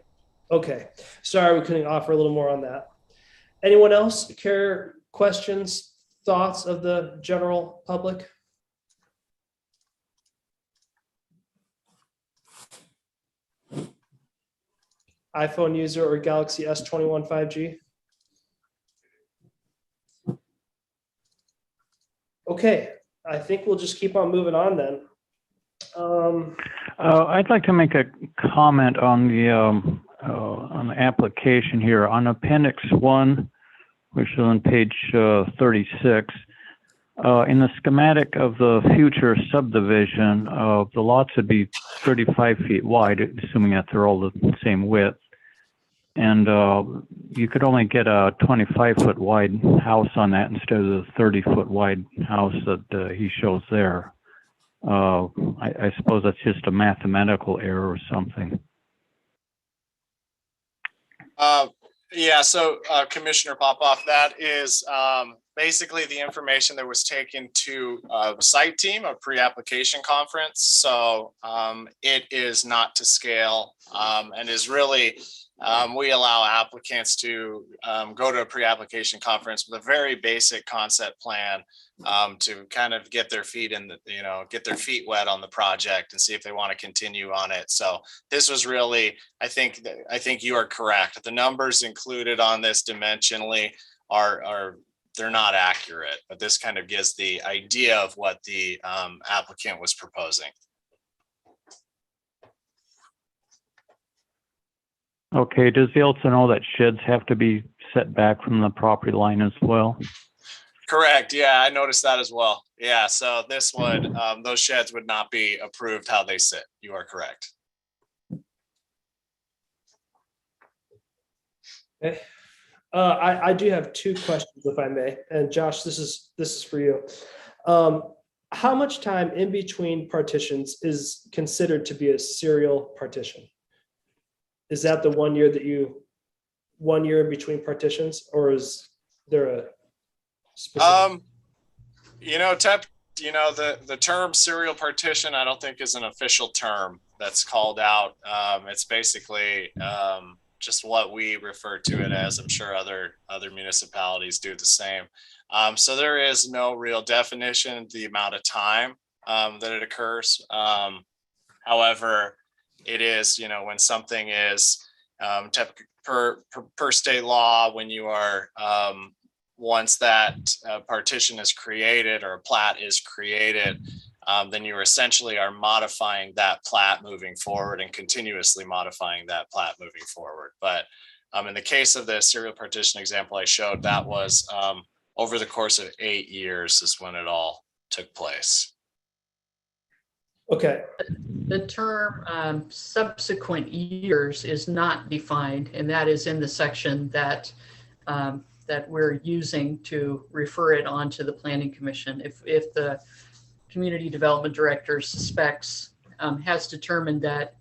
Okay, sorry we couldn't offer a little more on that. Anyone else care, questions, thoughts of the general public? iPhone user or Galaxy S21 5G? Okay, I think we'll just keep on moving on then. I'd like to make a comment on the application here on Appendix 1, which is on page 36. In the schematic of the future subdivision, the lots would be 35 feet wide, assuming that they're all the same width. And you could only get a 25-foot wide house on that instead of the 30-foot wide house that he shows there. I suppose that's just a mathematical error or something. Yeah, so Commissioner Popoff, that is basically the information that was taken to a site team, a pre-application conference. So it is not to scale and is really, we allow applicants to go to a pre-application conference with a very basic concept plan to kind of get their feet in the, get their feet wet on the project and see if they want to continue on it. So this was really, I think you are correct. The numbers included on this dimensionally are they're not accurate, but this kind of gives the idea of what the applicant was proposing. Okay, does he also know that sheds have to be set back from the property line as well? Correct. Yeah, I noticed that as well. Yeah, so this would, those sheds would not be approved how they sit. You are correct. Okay. I do have two questions, if I may. And Josh, this is for you. How much time in between partitions is considered to be a serial partition? Is that the 1 year that 1 year in between partitions, or is there a specific? The term serial partition, I don't think is an official term that's called out. It's basically just what we refer to it as. I'm sure other municipalities do the same. So there is no real definition the amount of time that it occurs. However, it is, when something is per state law, when you are once that partition is created or a plat is created, then you essentially are modifying that plat moving forward and continuously modifying that plat moving forward. But in the case of the serial partition example I showed, that was over the course of 8 years is when it all took place. Okay. The term subsequent years is not defined, and that is in the section that that we're using to refer it on to the Planning Commission. If the community development director suspects, has determined that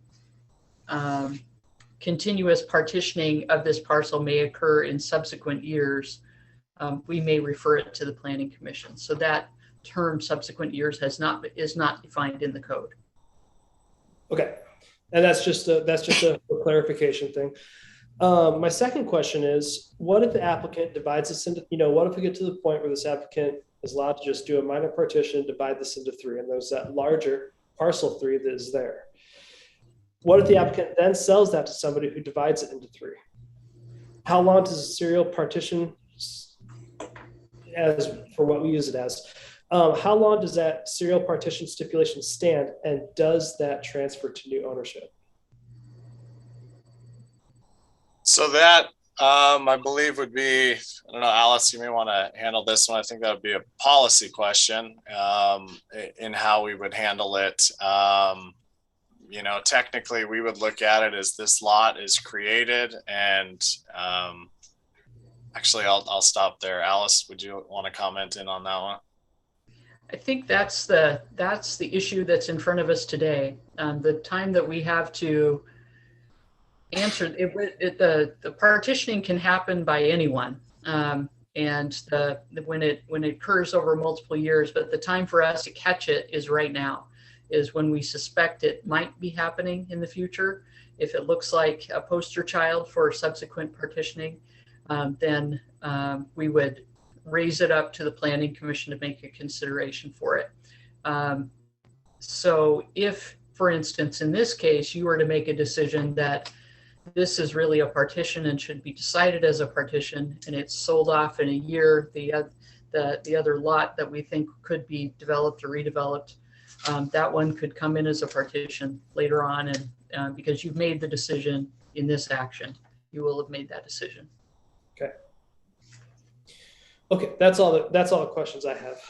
continuous partitioning of this parcel may occur in subsequent years, we may refer it to the Planning Commission. So that term subsequent years is not defined in the code. Okay, and that's just a clarification thing. My second question is, what if the applicant divides this into, what if we get to the point where this applicant is allowed to just do a minor partition, divide this into 3, and there's that larger parcel 3 that is there? What if the applicant then sells that to somebody who divides it into 3? How long does a serial partition, as for what we use it as, how long does that serial partition stipulation stand, and does that transfer to new ownership? So that I believe would be, I don't know, Alice, you may want to handle this one. I think that would be a policy question in how we would handle it. Technically we would look at it as this lot is created and actually I'll stop there. Alice, would you want to comment in on that one? I think that's the issue that's in front of us today. The time that we have to answer the partitioning can happen by anyone, and when it occurs over multiple years. But the time for us to catch it is right now, is when we suspect it might be happening in the future. If it looks like a poster child for subsequent partitioning, then we would raise it up to the Planning Commission to make a consideration for it. So if, for instance, in this case, you were to make a decision that this is really a partition and should be decided as a partition, and it's sold off in a year, the other lot that we think could be developed or redeveloped, that one could come in as a partition later on, and because you've made the decision in this action, you will have made that decision. Okay, that's all the questions I have.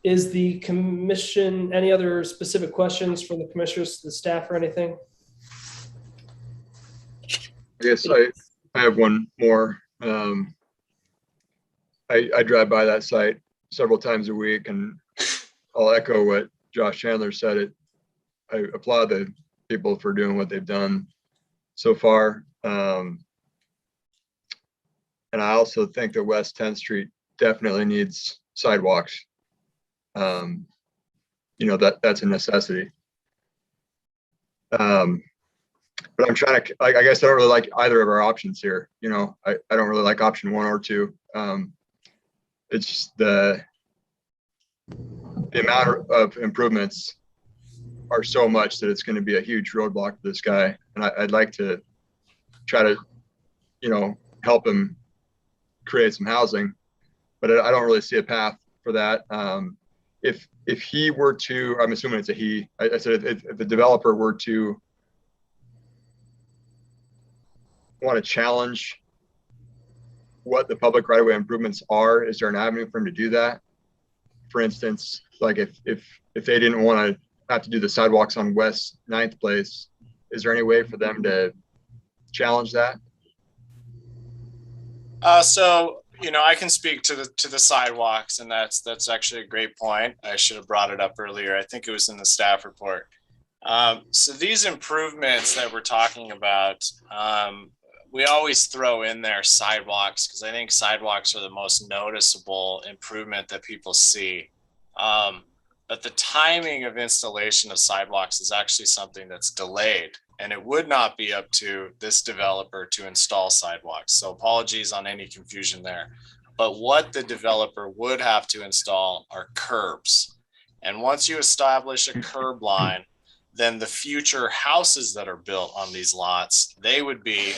Is the commission, any other specific questions from the commissioners, the staff, or anything? I guess I have one more. I drive by that site several times a week, and I'll echo what Josh Chandler said. I applaud the people for doing what they've done so far. And I also think that West 10th Street definitely needs sidewalks. That's a necessity. But I'm trying to, I guess I don't really like either of our options here. I don't really like option 1 or 2. It's just the amount of improvements are so much that it's going to be a huge roadblock for this guy. And I'd like to try to, help him create some housing, but I don't really see a path for that. If he were to, I'm assuming it's a he, I said if the developer were to want to challenge what the public right-of-way improvements are, is there an avenue for him to do that? For instance, like if they didn't want to have to do the sidewalks on West 9th Place, is there any way for them to challenge that? I can speak to the sidewalks, and that's actually a great point. I should have brought it up earlier. I think it was in the staff report. So these improvements that we're talking about, we always throw in there sidewalks because I think sidewalks are the most noticeable improvement that people see. But the timing of installation of sidewalks is actually something that's delayed, and it would not be up to this developer to install sidewalks. So apologies on any confusion there. But what the developer would have to install are curbs. And once you establish a curb line, then the future houses that are built on these lots, they would be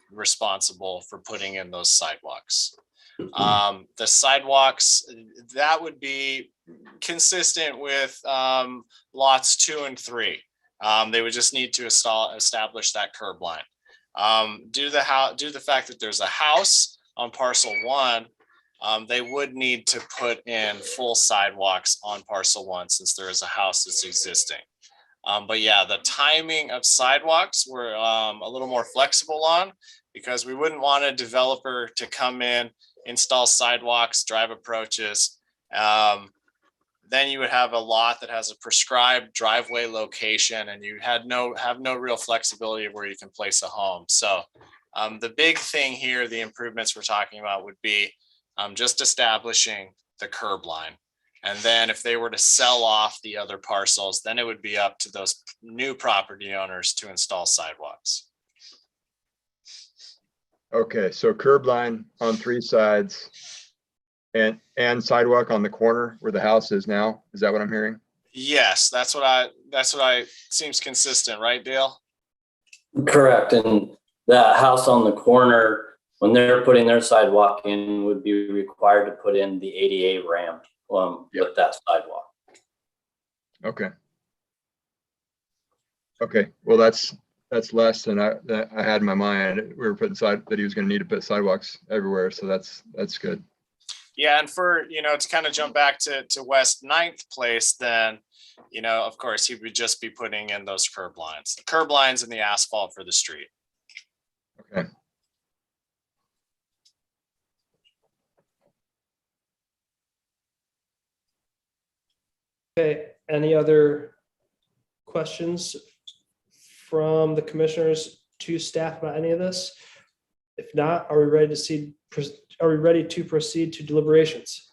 responsible for putting in those sidewalks. The sidewalks, that would be consistent with lots 2 and 3. They would just need to establish that curb line. Due to the fact that there's a house on parcel 1, they would need to put in full sidewalks on parcel 1 since there is a house that's existing. But yeah, the timing of sidewalks we're a little more flexible on, because we wouldn't want a developer to come in, install sidewalks, drive approaches. Then you would have a lot that has a prescribed driveway location, and you have no real flexibility of where you can place a home. So the big thing here, the improvements we're talking about, would be just establishing the curb line. And then if they were to sell off the other parcels, then it would be up to those new property owners to install sidewalks. Okay, so curb line on 3 sides and sidewalk on the corner where the house is now. Is that what I'm hearing? Yes, that's what I seems consistent, right, Dale? Correct. And that house on the corner, when they're putting their sidewalk in, would be required to put in the ADA ramp with that sidewalk. Okay. Okay, well, that's that's less than I had in my mind. We were putting that he was going to need to put sidewalks everywhere. So that's good. Yeah, and for, to kind of jump back to West 9th Place, then, of course, he would just be putting in those curb lines and the asphalt for the street. Okay. Okay, any other questions from the commissioners to staff about any of this? If not, are we ready to proceed to deliberations?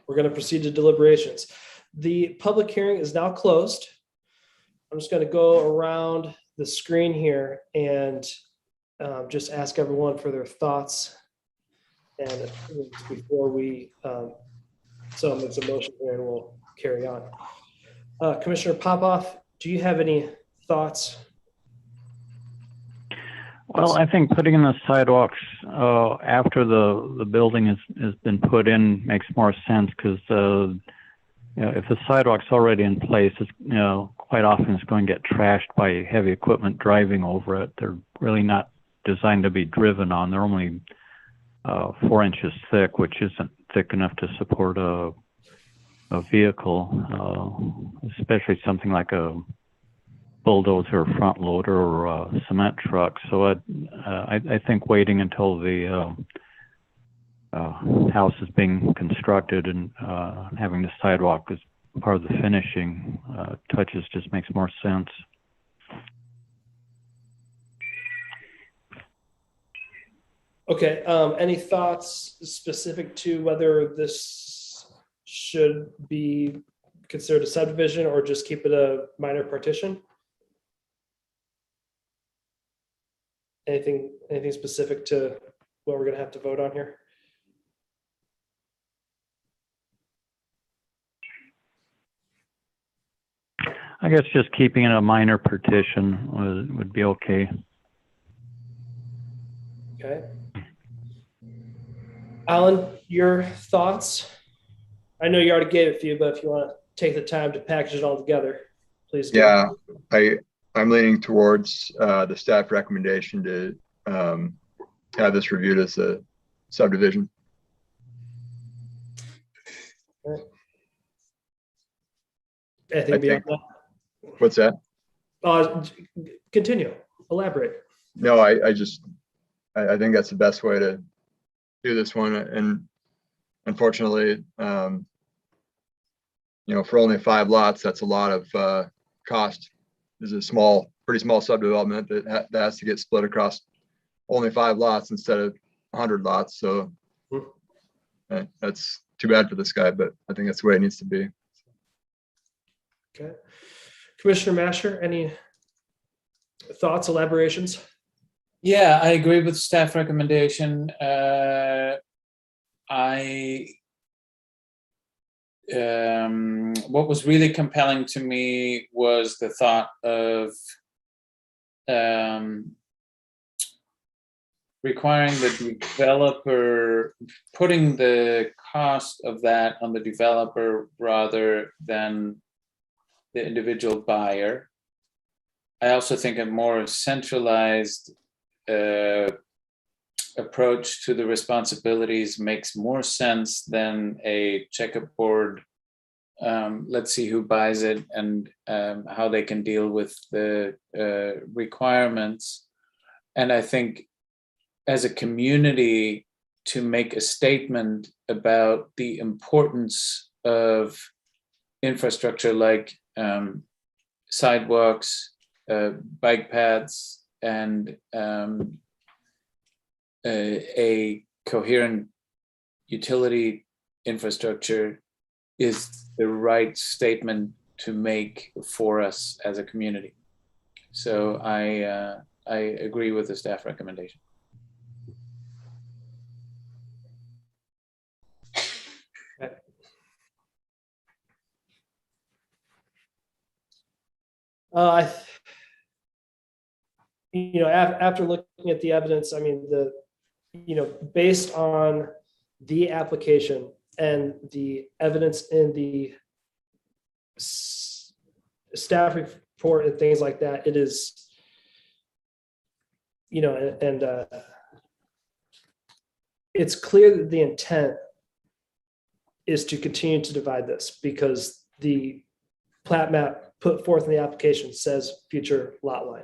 We're going to proceed to deliberations. The public hearing is now closed. I'm just going to go around the screen here and just ask everyone for their thoughts. And before we, someone makes a motion here and we'll carry on. Commissioner Popoff, do you have any thoughts? Well, I think putting in the sidewalks after the building has been put in makes more sense because if the sidewalk's already in place, it's, quite often it's going to get trashed by heavy equipment driving over it. They're really not designed to be driven on. They're only 4 inches thick, which isn't thick enough to support a vehicle, especially something like a bulldozer or front loader or a cement truck. So I think waiting until the house is being constructed and having the sidewalk as part of the finishing touches just makes more sense. Okay, any thoughts specific to whether this should be considered a subdivision or just keep it a minor partition? Anything specific to what we're gonna have to vote on here? I guess just keeping it a minor partition would be okay. Okay. Alan, your thoughts? I know you already gave a few, but if you want to take the time to package it all together, please do. Yeah, I'm leaning towards the staff recommendation to have this reviewed as a subdivision. Okay. Anything beyond that? What's that? Continue, elaborate. No, I think that's the best way to do this one. And unfortunately, for only 5 lots, that's a lot of cost. This is a pretty small subdevelopment that has to get split across only 5 lots instead of 100 lots. So that's too bad for this guy, but I think that's the way it needs to be. Okay. Commissioner Masher, any thoughts, elaborations? Yeah, I agree with staff recommendation. What was really compelling to me was the thought of requiring the developer, putting the cost of that on the developer rather than the individual buyer. I also think a more centralized approach to the responsibilities makes more sense than a checkerboard. Let's see who buys it and how they can deal with the requirements. And I think as a community to make a statement about the importance of infrastructure like sidewalks, bike paths, and a coherent utility infrastructure is the right statement to make for us as a community. So I agree with the staff recommendation. After looking at the evidence, I mean, based on the application and the evidence in the staff report and things like that, it is, you know, and it's clear that the intent is to continue to divide this because the plat map put forth in the application says future lot line.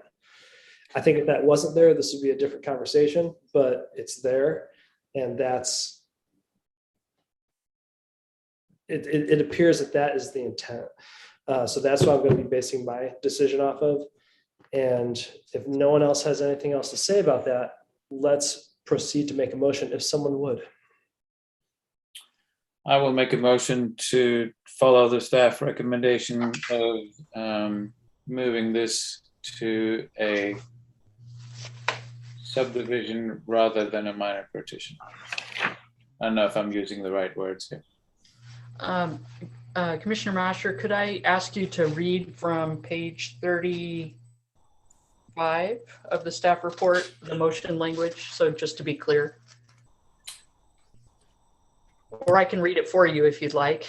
I think if that wasn't there, this would be a different conversation, but it's there. And that's, it appears that that is the intent. So that's what I'm going to be basing my decision off of. And if no one else has anything else to say about that, let's proceed to make a motion if someone would. I will make a motion to follow the staff recommendation of moving this to a subdivision rather than a minor partition. I don't know if I'm using the right words here. Commissioner Masher, could I ask you to read from page 35 of the staff report, the motion language? So just to be clear. Or I can read it for you if you'd like.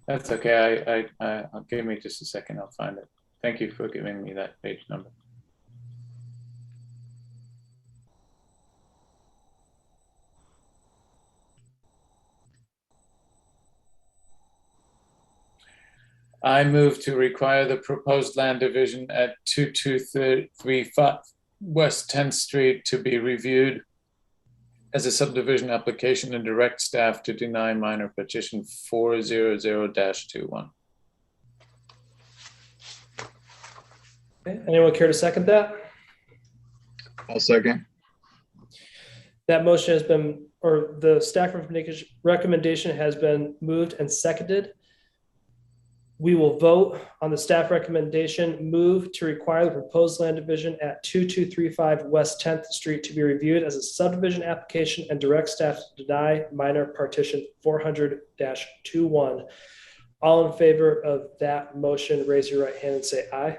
That's okay. I'll give me just a second. I'll find it. Thank you for giving me that page number. I move to require the proposed land division at 2235 West 10th Street to be reviewed as a subdivision application and direct staff to deny minor petition 400-21. Okay. Anyone care to second that? I'll second. That motion has been, or the staff recommendation has been moved and seconded. We will vote on the staff recommendation, move to require the proposed land division at 2235 West 10th Street to be reviewed as a subdivision application and direct staff to deny minor partition 400-21. All in favor of that motion, raise your right hand and say aye.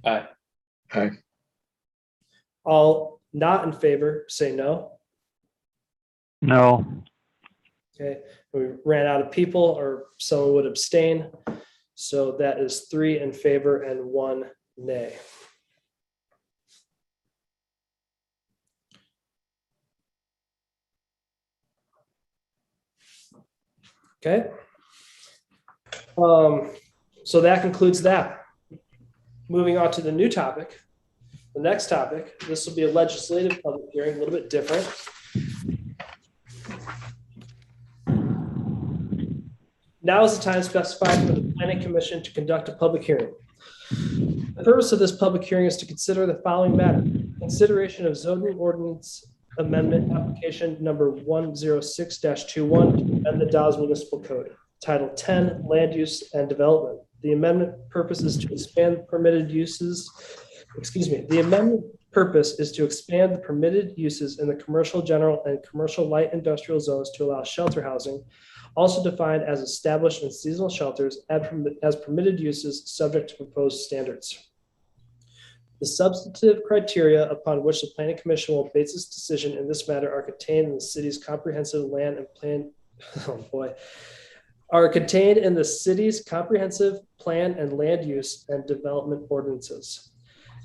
Aye. Aye. All not in favor, say no. No. Okay, we ran out of people or someone would abstain. So that is 3 in favor and 1 nay. Okay. So that concludes that. Moving on to the new topic. The next topic, this will be a legislative public hearing, a little bit different. Now is the time specified for the Planning Commission to conduct a public hearing. The purpose of this public hearing is to consider the following matter: consideration of zoning ordinance amendment application number 106-21 to amend the Dallas Municipal Code, Title 10, Land Use and Development. The amendment purpose is to expand permitted uses. The amendment purpose is to expand the permitted uses in the commercial general and commercial light industrial zones to allow shelter housing, also defined as established and seasonal shelters as permitted uses subject to proposed standards. The substantive criteria upon which the Planning Commission will base its decision in this matter are contained in the city's comprehensive land and plan. Are contained in the city's comprehensive plan and land use and development ordinances.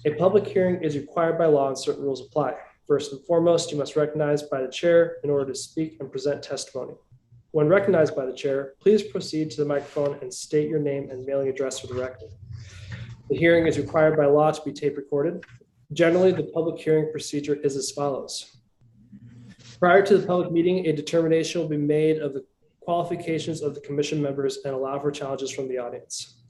A public hearing is required by law and certain rules apply. First and foremost, you must recognize by the chair in order to speak and present testimony. When recognized by the chair, please proceed to the microphone and state your name and mailing address for the record. The hearing is required by law to be tape recorded. Generally, the public hearing procedure is as follows. Prior to the public meeting, a determination will be made of the qualifications of the commission members and allow for challenges from the audience.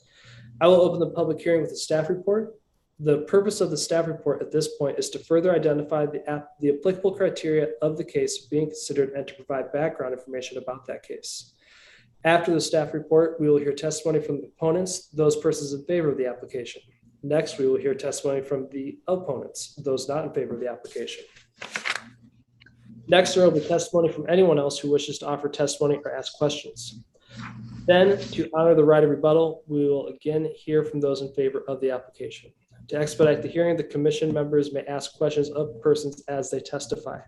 I will open the public hearing with a staff report. The purpose of the staff report at this point is to further identify the applicable criteria of the case being considered and to provide background information about that case. After the staff report, we will hear testimony from the opponents, those persons in favor of the application. Next, we will hear testimony from the opponents, those not in favor of the application. Next, there will be testimony from anyone else who wishes to offer testimony or ask questions. Then, to honor the right of rebuttal, we will again hear from those in favor of the application. To expedite the hearing, the commission members may ask questions of persons as they testify.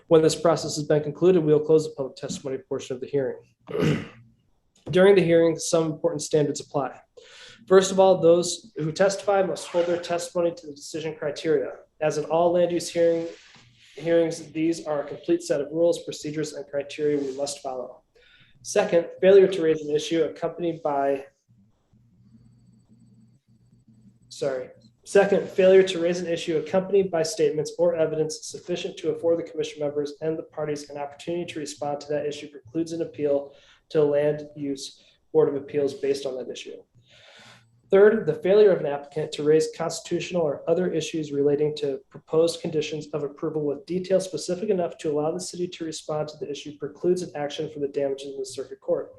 When this process has been concluded, we will close the public testimony portion of the hearing. During the hearing, some important standards apply. First of all, those who testify must hold their testimony to the decision criteria. As in all land use hearings, these are a complete set of rules, procedures, and criteria we must follow. Second, failure to raise an issue accompanied by statements or evidence sufficient to afford the commission members and the parties an opportunity to respond to that issue precludes an appeal to the Land Use Board of Appeals based on that issue. Third, the failure of an applicant to raise constitutional or other issues relating to proposed conditions of approval with details specific enough to allow the city to respond to the issue precludes an action for the damages in the circuit court.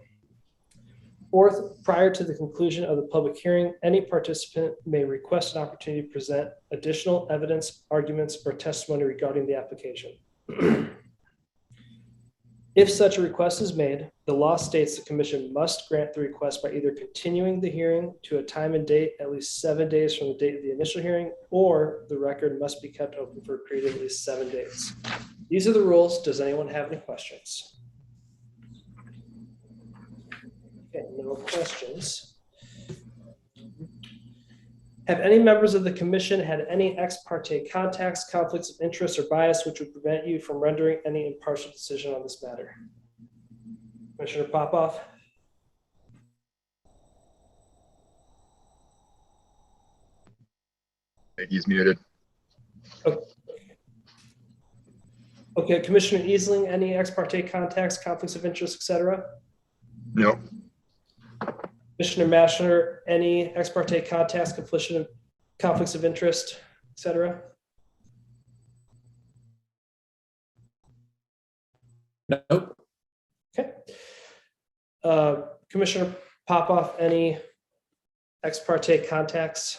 Fourth, prior to the conclusion of the public hearing, any participant may request an opportunity to present additional evidence, arguments, or testimony regarding the application. If such a request is made, the law states the commission must grant the request by either continuing the hearing to a time and date at least 7 days from the date of the initial hearing, or the record must be kept open for a period of at least 7 days. These are the rules. Does anyone have any questions? Okay, no questions. Have any members of the commission had any ex parte contacts, conflicts of interest, or bias which would prevent you from rendering any impartial decision on this matter? Commissioner Popoff? I think he's muted. Okay, Commissioner Easling, any ex parte contacts, conflicts of interest, etc.? No. Commissioner Mashner, any ex parte contacts, conflicts of interest, etc.? Nope. Okay. Commissioner Popoff, any ex parte contacts?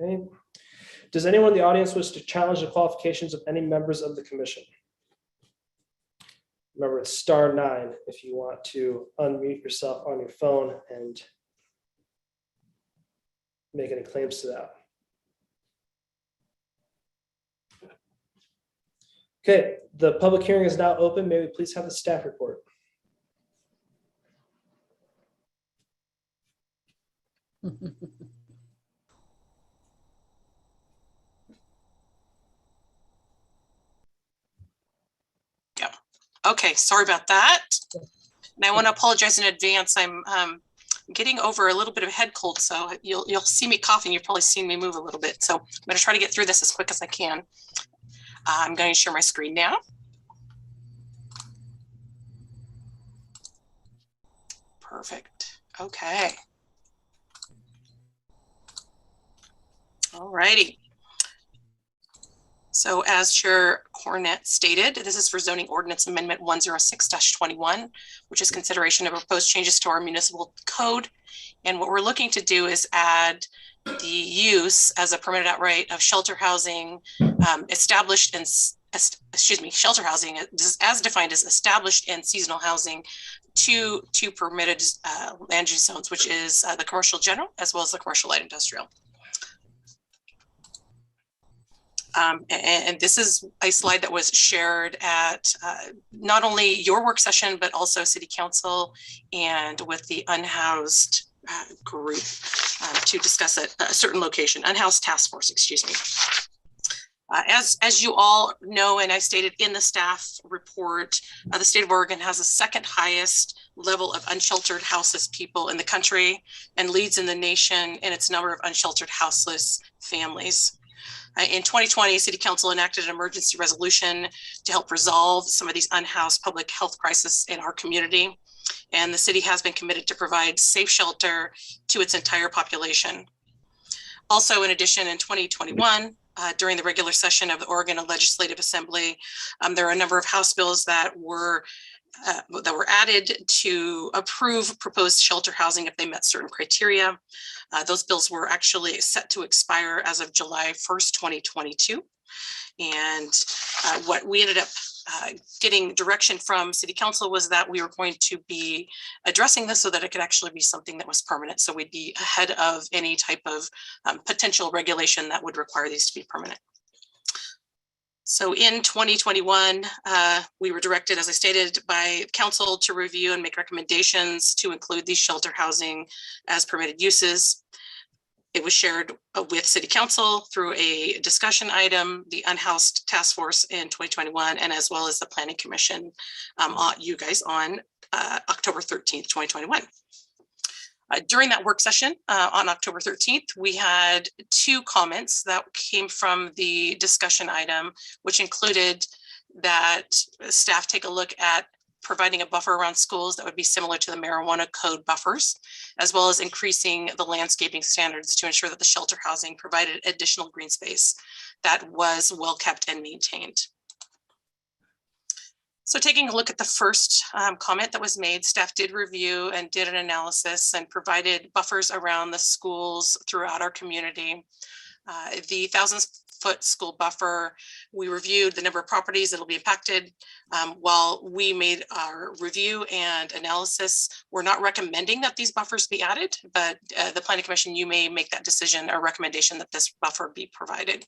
Okay. Does anyone in the audience wish to challenge the qualifications of any members of the commission? Remember, it's *9 if you want to unmute yourself on your phone and make any claims to that. Okay, the public hearing is now open. May we please have the staff report? Okay, sorry about that. And I want to apologize in advance. I'm getting over a little bit of a head cold, so you'll see me coughing. You've probably seen me move a little bit. So I'm going to try to get through this as quick as I can. I'm going to share my screen now. Perfect. Okay. All righty. So as Chair Cornett stated, this is for zoning ordinance amendment 106-21, which is consideration of proposed changes to our municipal code. And what we're looking to do is add the use as a permitted outright of shelter housing established in, shelter housing as defined as established and seasonal housing to permitted land use zones, which is the commercial general as well as the commercial light industrial. And this is a slide that was shared at not only your work session, but also City Council and with the unhoused group to discuss a certain location, unhoused task force, excuse me. As you all know, and I stated in the staff report, the state of Oregon has the second highest level of unsheltered houseless people in the country and leads in the nation in its number of unsheltered houseless families. In 2020, City Council enacted an emergency resolution to help resolve some of these unhoused public health crises in our community. And the city has been committed to provide safe shelter to its entire population. Also, in addition, in 2021, during the regular session of the Oregon Legislative Assembly, there are a number of House bills that were added to approve proposed shelter housing if they met certain criteria. Those bills were actually set to expire as of July 1st, 2022. And what we ended up getting direction from City Council was that we were going to be addressing this so that it could actually be something that was permanent. So we'd be ahead of any type of potential regulation that would require these to be permanent. So in 2021, we were directed, as I stated, by council to review and make recommendations to include these shelter housing as permitted uses. It was shared with City Council through a discussion item, the Unhoused Task Force in 2021, and as well as the Planning Commission, you guys on October 13th, 2021. During that work session on October 13th, we had 2 comments that came from the discussion item, which included that staff take a look at providing a buffer around schools that would be similar to the marijuana code buffers, as well as increasing the landscaping standards to ensure that the shelter housing provided additional green space that was well kept and maintained. So taking a look at the first comment that was made, staff did review and did an analysis and provided buffers around the schools throughout our community. The 1,000-foot school buffer, we reviewed the number of properties that will be impacted. While we made our review and analysis, we're not recommending that these buffers be added, but the Planning Commission, you may make that decision or recommendation that this buffer be provided.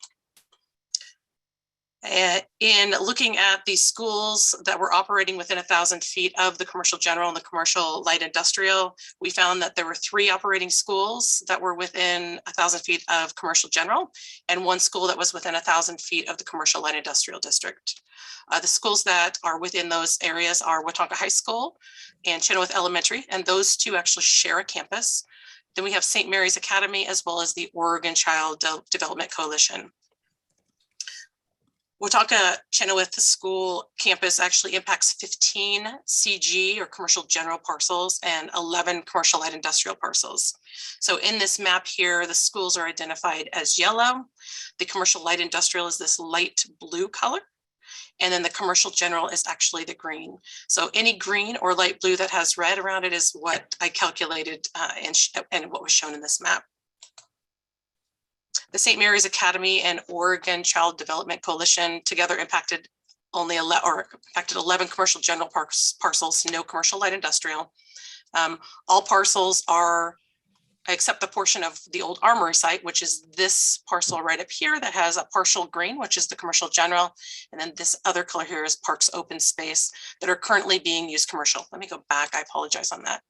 In looking at the schools that were operating within 1,000 feet of the commercial general and the commercial light industrial, we found that there were 3 operating schools that were within 1,000 feet of commercial general and 1 school that was within 1,000 feet of the commercial light industrial district. The schools that are within those areas are Watonka High School and Chenoweth Elementary, and those 2 actually share a campus. Then we have St. Mary's Academy, as well as the Oregon Child Development Coalition. Watonka Chenoweth School campus actually impacts 15 CG or commercial general parcels and 11 commercial light industrial parcels. So in this map here, the schools are identified as yellow. The commercial light industrial is this light blue color. And then the commercial general is actually the green. So any green or light blue that has red around it is what I calculated and what was shown in this map. The St. Mary's Academy and Oregon Child Development Coalition together impacted 11 commercial general parcels, no commercial light industrial. All parcels are, except the portion of the old Armory site, which is this parcel right up here that has a partial green, which is the commercial general. And then this other color here is Parks Open Space that are currently being used commercial. Let me go back, I apologize on that.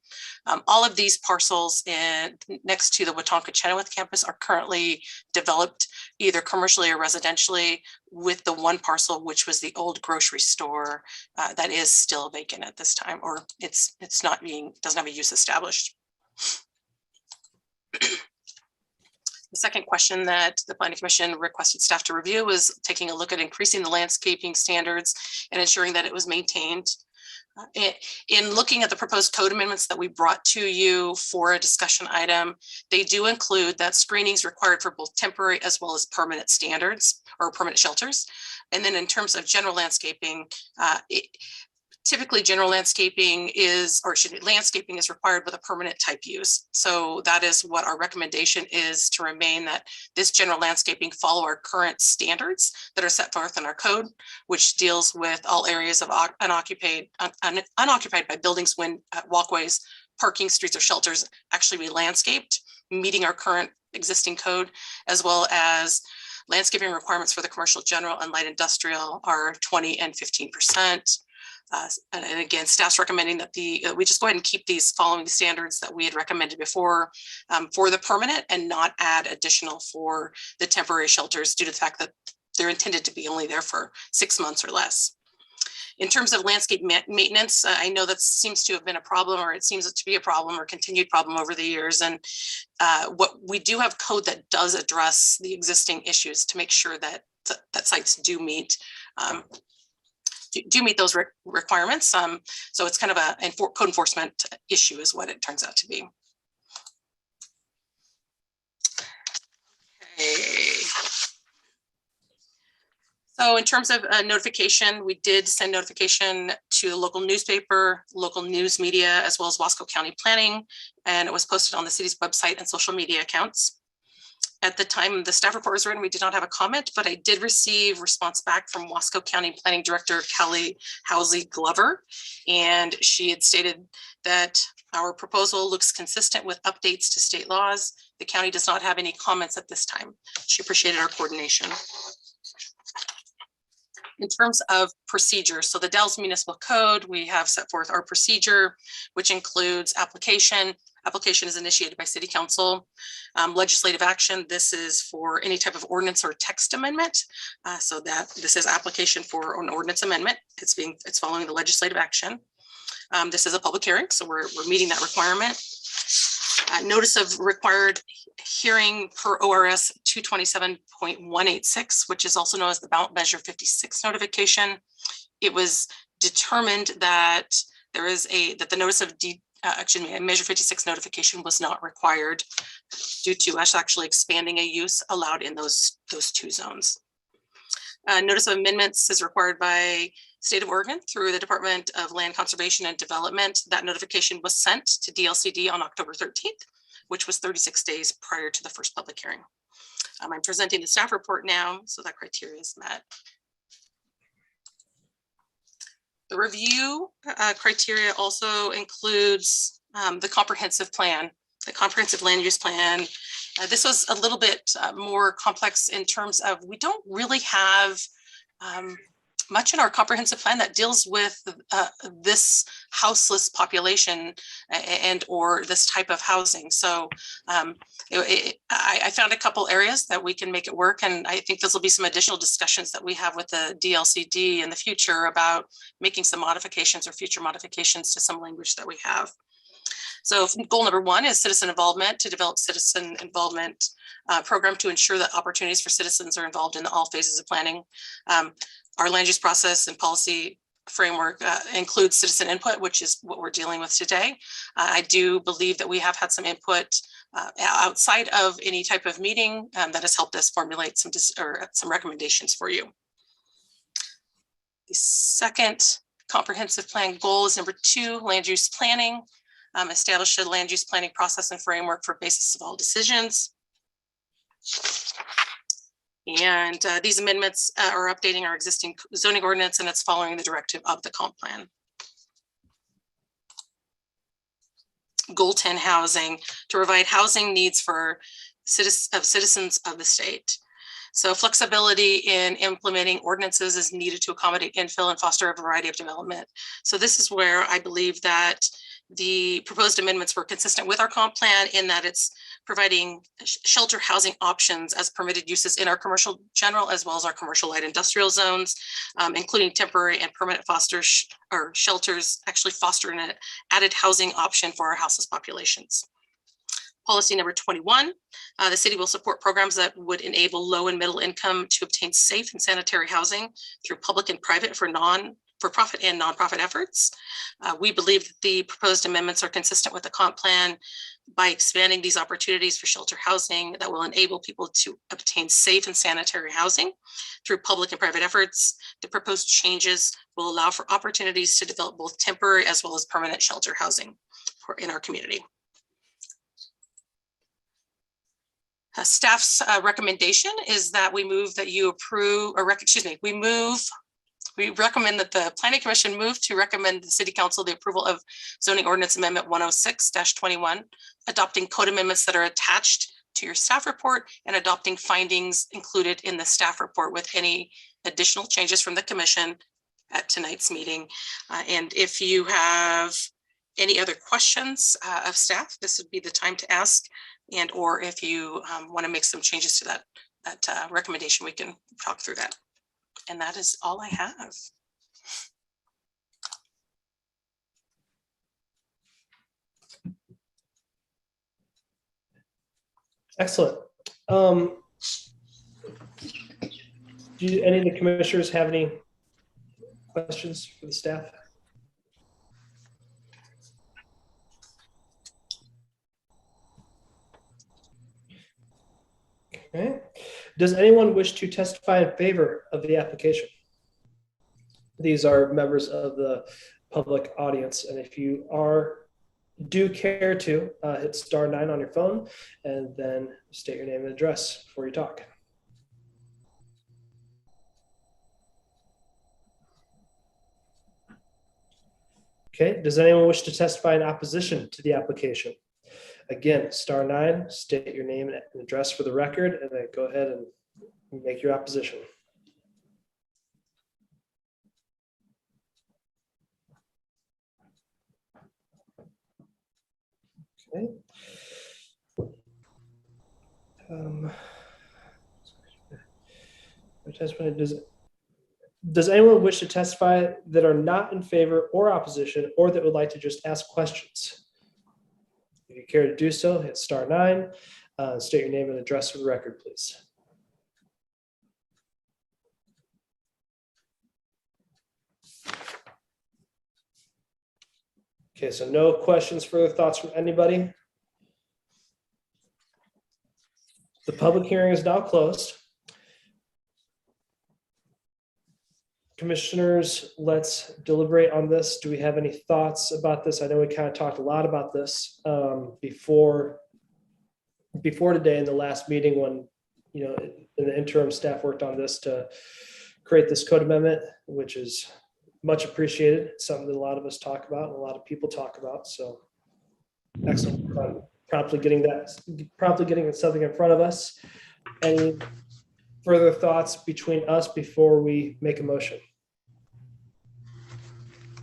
All of these parcels next to the Watonka Chenoweth campus are currently developed either commercially or residentially, with the 1 parcel, which was the old grocery store that is still vacant at this time, or doesn't have a use established. The second question that the Planning Commission requested staff to review was taking a look at increasing the landscaping standards and ensuring that it was maintained. In looking at the proposed code amendments that we brought to you for a discussion item, they do include that screenings required for both temporary as well as permanent standards or permanent shelters. And then in terms of general landscaping, typically general landscaping landscaping is required with a permanent type use. So that is what our recommendation is, to remain that this general landscaping follow our current standards that are set forth in our code, which deals with all areas of unoccupied by buildings, when walkways, parking, streets, or shelters actually be landscaped, meeting our current existing code, as well as landscaping requirements for the commercial general and light industrial are 20 and 15%. And again, staff's recommending that we just go ahead and keep these following standards that we had recommended before for the permanent, and not add additional for the temporary shelters, due to the fact that they're intended to be only there for 6 months or less. In terms of landscape maintenance, I know that seems to have been a problem, or it seems to be a problem or continued problem over the years. And what we do have code that does address the existing issues to make sure that sites do meet those requirements. So it's kind of a code enforcement issue is what it turns out to be. Okay. So in terms of notification, we did send notification to the local newspaper, local news media, as well as Wasco County Planning, and it was posted on the city's website and social media accounts. At the time the staff report was written, we did not have a comment, but I did receive response back from Wasco County Planning Director Kelly Housley Glover, and she had stated that our proposal looks consistent with updates to state laws. The county does not have any comments at this time. She appreciated our coordination. In terms of procedure, so the Dalles Municipal Code, we have set forth our procedure, which includes application. Application is initiated by City Council. Legislative action, this is for any type of ordinance or text amendment. So that this is application for an ordinance amendment. It's following the legislative action. This is a public hearing, so we're meeting that requirement. Notice of required hearing per ORS 227.186, which is also known as the ballot measure 56 notification. It was determined that the notice of measure 56 notification was not required due to us actually expanding a use allowed in those two zones. Notice of amendments is required by State of Oregon through the Department of Land Conservation and Development. That notification was sent to DLCD on October 13th, which was 36 days prior to the first public hearing. I'm presenting the staff report now, so that criteria is met. The review criteria also includes the comprehensive plan, the comprehensive land use plan. This was a little bit more complex in terms of we don't really have much in our comprehensive plan that deals with this houseless population and or this type of housing. So I found a couple areas that we can make it work. And I think this will be some additional discussions that we have with the DLCD in the future about making some modifications or future modifications to some language that we have. So goal number one is citizen involvement, to develop citizen involvement program to ensure that opportunities for citizens are involved in all phases of planning. Our land use process and policy framework includes citizen input, which is what we're dealing with today. I do believe that we have had some input outside of any type of meeting that has helped us formulate some recommendations for you. The second comprehensive plan goal is number 2, land use planning. Establish a land use planning process and framework for basis of all decisions. And these amendments are updating our existing zoning ordinance, and it's following the directive of the comp plan. Goal 10, housing, to provide housing needs for citizens of the state. So flexibility in implementing ordinances is needed to accommodate infill and foster a variety of development. So this is where I believe that the proposed amendments were consistent with our comp plan in that it's providing shelter housing options as permitted uses in our commercial general as well as our commercial light industrial zones, including temporary and permanent shelters, actually fostering an added housing option for our houseless populations. Policy number 21, the city will support programs that would enable low and middle income to obtain safe and sanitary housing through public and private for-profit and nonprofit efforts. We believe that the proposed amendments are consistent with the comp plan by expanding these opportunities for shelter housing that will enable people to obtain safe and sanitary housing through public and private efforts. The proposed changes will allow for opportunities to develop both temporary as well as permanent shelter housing in our community. Staff's recommendation is that we move that you approve, or we recommend that the Planning Commission move to recommend the City Council the approval of Zoning Ordinance Amendment 106-21, adopting code amendments that are attached to your staff report and adopting findings included in the staff report with any additional changes from the commission at tonight's meeting. And if you have any other questions of staff, this would be the time to ask. And or if you want to make some changes to that recommendation, we can talk through that. And that is all I have. Excellent. Do any of the commissioners have any questions for the staff? Okay. Does anyone wish to testify in favor of the application? These are members of the public audience, and if you do care to, hit *9 on your phone and then state your name and address before you talk. Okay, does anyone wish to testify in opposition to the application? Again, *9, state your name and address for the record, and then go ahead and make your opposition. Okay. Does anyone wish to testify that are not in favor or opposition, or that would like to just ask questions? If you care to do so, hit *9. State your name and address for the record, please. Okay, so no questions, further thoughts from anybody? The public hearing is now closed. Commissioners, let's deliberate on this. Do we have any thoughts about this? I know we kind of talked a lot about this before today in the last meeting when, you know, in the interim staff worked on this to create this code amendment, which is much appreciated. It's something that a lot of us talk about and a lot of people talk about. So excellent. Promptly getting something in front of us. Any further thoughts between us before we make a motion?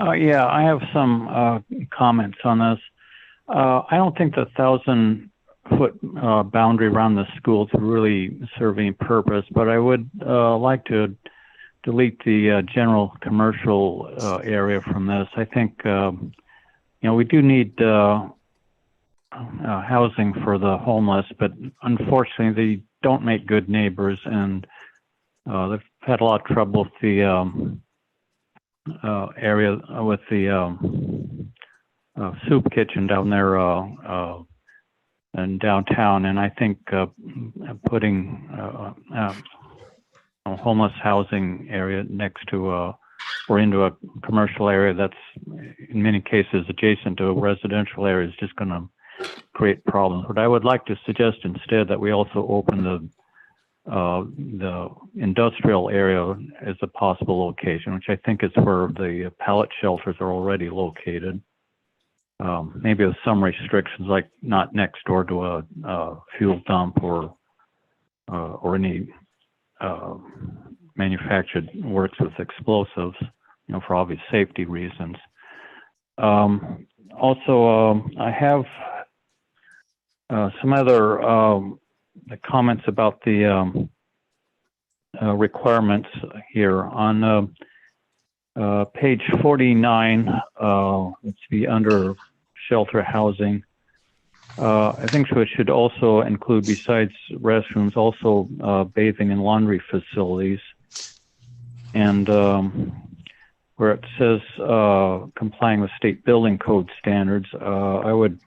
Yeah, I have some comments on this. I don't think the 1,000-foot boundary around the schools would really serve any purpose, but I would like to delete the general commercial area from this. I think, you know, we do need housing for the homeless, but unfortunately they don't make good neighbors, and they've had a lot of trouble with the area with the soup kitchen down there in downtown. And I think putting a homeless housing area next to or into a commercial area that's in many cases adjacent to a residential area is just going to create problems. But I would like to suggest instead that we also open the industrial area as a possible location, which I think is where the pallet shelters are already located. Maybe with some restrictions, like not next door to a fuel dump or any manufactured works with explosives, you know, for obvious safety reasons. Also, I have some other comments about the requirements here on page 49. It's the under shelter housing. I think so it should also include, besides restrooms, also bathing and laundry facilities. And where it says complying with state building code standards, I would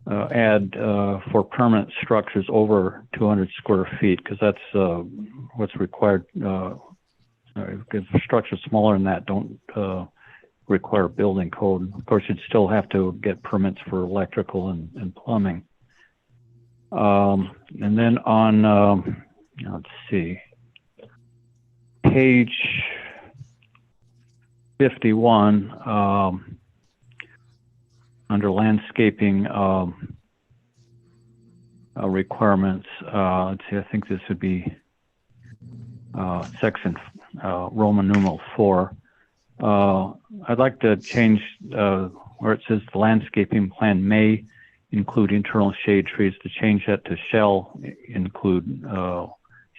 add for permanent structures over 200 square feet, because that's what's required. If structures smaller than that don't require building code. Of course, you'd still have to get permits for electrical and plumbing. And then on, let's see, page 51, under landscaping requirements, let's see, I think this would be section Roman numeral 4. I'd like to change where it says the landscaping plan may include internal shade trees, to change that to shall include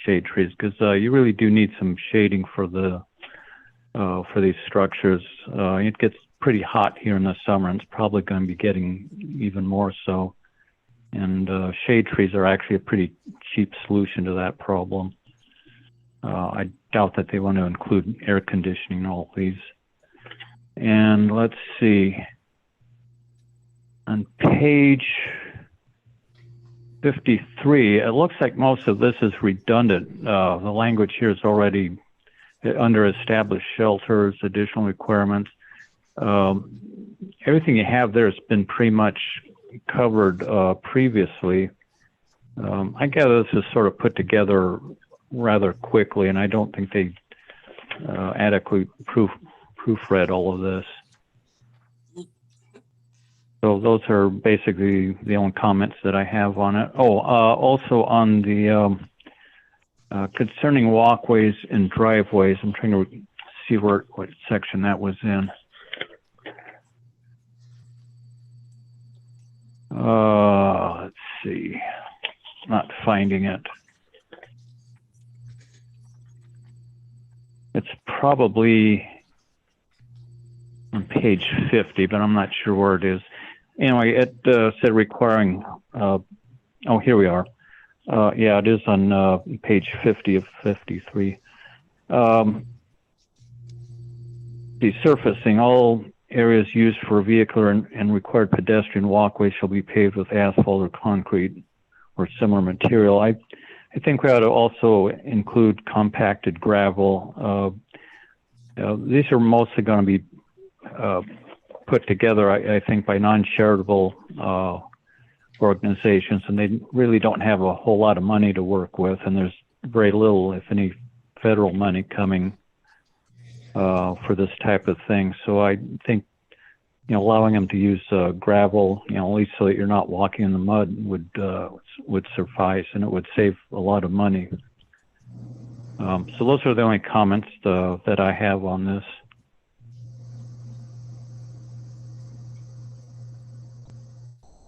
shade trees, because you really do need some shading for these structures. It gets pretty hot here in the summer, and it's probably going to be getting even more so. And shade trees are actually a pretty cheap solution to that problem. I doubt that they want to include air conditioning in all these. And let's see, on page 53, it looks like most of this is redundant. The language here is already under established shelters, additional requirements. Everything you have there has been pretty much covered previously. I gather this is sort of put together rather quickly, and I don't think they adequately proofread all of this. So those are basically the only comments that I have on it. Oh, also on the concerning walkways and driveways, I'm trying to see what section that was in. Let's see, not finding it. It's probably on page 50, but I'm not sure where it is. Anyway, it said requiring, oh, here we are. Yeah, it is on page 50 of 53. Desurfacing, all areas used for vehicular and required pedestrian walkways shall be paved with asphalt or concrete or similar material. I think we ought to also include compacted gravel. These are mostly going to be put together, I think, by non-charitable organizations, and they really don't have a whole lot of money to work with, and there's very little, if any, federal money coming for this type of thing. So I think, allowing them to use gravel, at least so that you're not walking in the mud, would suffice, and it would save a lot of money. So those are the only comments that I have on this.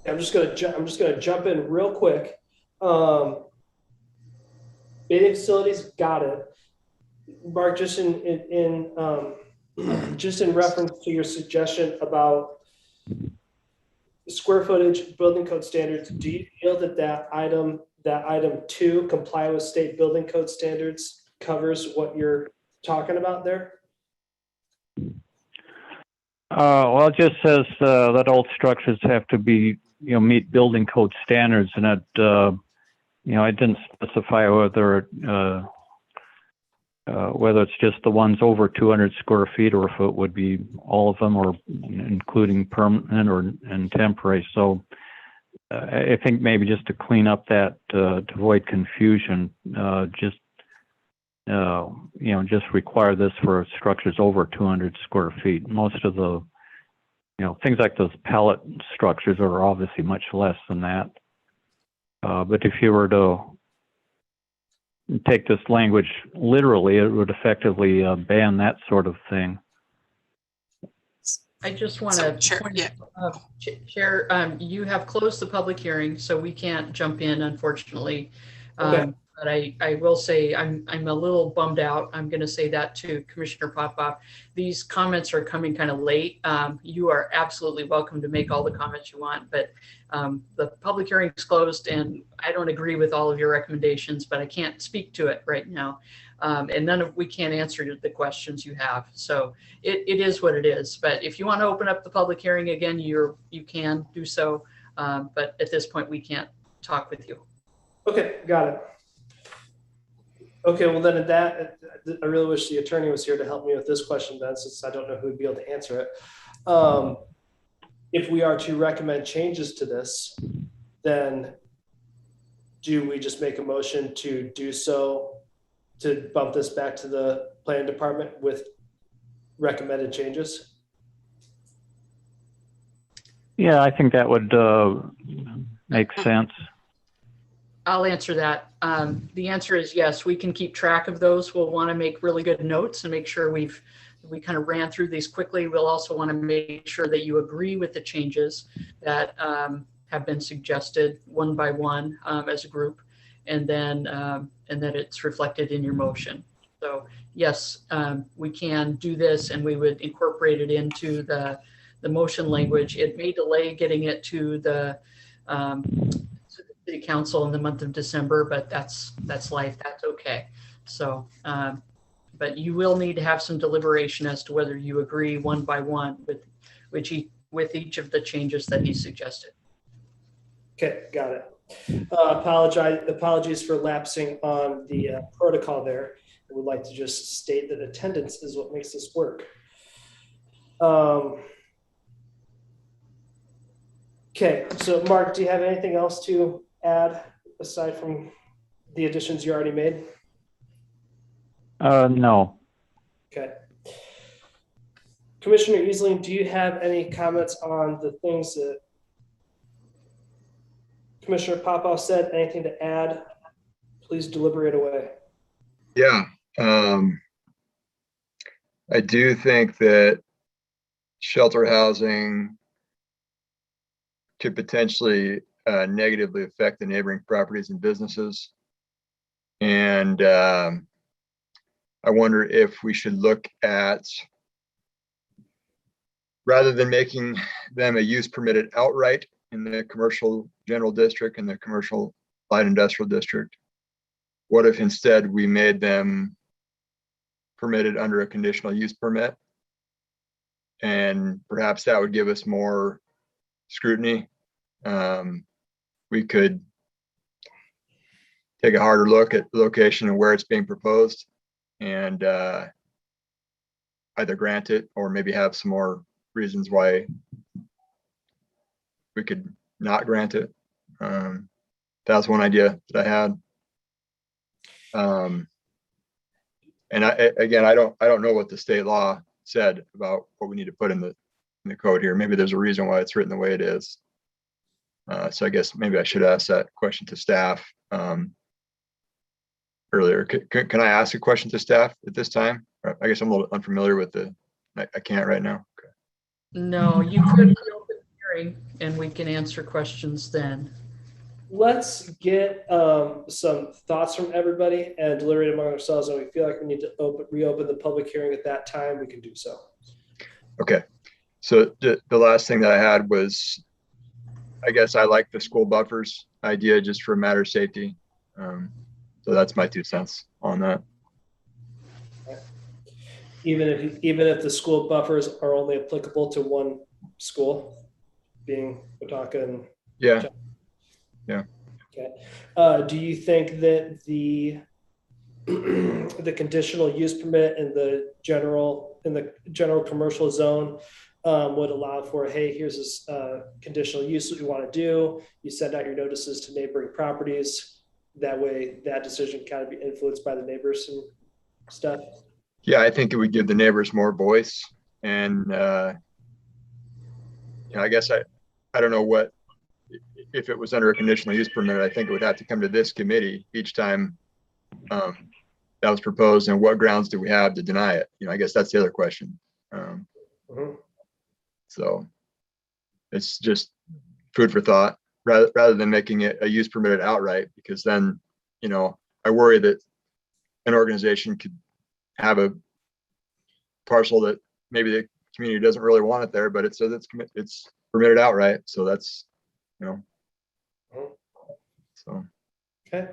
I'm just gonna jump in real quick. Bathing facilities, got it. Mark, just in reference to your suggestion about square footage, building code standards, do you feel that item 2, comply with state building code standards, covers what you're talking about there? Well, it just says that all structures have to be, meet building code standards, and it, I didn't specify whether it's just the ones over 200 square feet, or if it would be all of them, or including permanent and temporary. So I think maybe just to clean up that, to avoid confusion, just require this for structures over 200 square feet. Most of the, things like those pallet structures are obviously much less than that. But if you were to take this language literally, it would effectively ban that sort of thing. I just want to Chair, you have closed the public hearing, so we can't jump in, unfortunately. Okay. But I will say I'm a little bummed out. I'm going to say that to Commissioner Popoff. These comments are coming kind of late. You are absolutely welcome to make all the comments you want, but the public hearing is closed, and I don't agree with all of your recommendations, but I can't speak to it right now. And we can't answer the questions you have. So it is what it is. But if you want to open up the public hearing again, you can do so. But at this point, we can't talk with you. Okay, got it. Okay, well then I really wish the attorney was here to help me with this question then, since I don't know who would be able to answer it. If we are to recommend changes to this, then do we just make a motion to do so, to bump this back to the planning department with recommended changes? Yeah, I think that would make sense. I'll answer that. The answer is yes, we can keep track of those. We'll want to make really good notes and make sure we kind of ran through these quickly. We'll also want to make sure that you agree with the changes that have been suggested one by one as a group, and that it's reflected in your motion. So yes, we can do this, and we would incorporate it into the motion language. It may delay getting it to the City Council in the month of December, but that's life. That's okay. So, but you will need to have some deliberation as to whether you agree one by one with each of the changes that he suggested. Okay, got it. Apologies for lapsing on the protocol there. I would like to just state that attendance is what makes this work. Okay, so Mark, do you have anything else to add aside from the additions you already made? No. Okay. Commissioner Easley, do you have any comments on the things that Commissioner Popoff said? Anything to add? Please deliberate away. Yeah. I do think that shelter housing could potentially negatively affect the neighboring properties and businesses. And I wonder if we should look at, rather than making them a use permitted outright in the commercial general district and the commercial light industrial district, what if instead we made them permitted under a conditional use permit? And perhaps that would give us more scrutiny. We could take a harder look at the location and where it's being proposed and either grant it or maybe have some more reasons why we could not grant it. That's one idea that I had. And I don't know what the state law said about what we need to put in the code here. Maybe there's a reason why it's written the way it is. So I guess maybe I should ask that question to staff earlier. Can I ask a question to staff at this time? I guess I'm a little unfamiliar with I can't right now. Okay. No, you could open the hearing and we can answer questions then. Let's get some thoughts from everybody and deliberate among ourselves. And we feel like we need to reopen the public hearing at that time, we can do so. Okay. So the last thing that I had was, I guess I like the school buffers idea just for a matter of safety. So that's my 2 cents on that. Even if the school buffers are only applicable to one school, we're talking. Yeah. Yeah. Okay. Do you think that the conditional use permit in the general commercial zone would allow for, hey, here's this conditional use that we want to do. You send out your notices to neighboring properties. That way that decision can kind of be influenced by the neighbors and stuff. Yeah, I think it would give the neighbors more voice. And I guess I don't know what, if it was under a conditional use permit, I think it would have to come to this committee each time that was proposed, and what grounds do we have to deny it? I guess that's the other question. So it's just food for thought rather than making it a use permitted outright, because then, I worry that an organization could have a parcel that maybe the community doesn't really want it there, but it says it's permitted outright. So that's, so. Okay.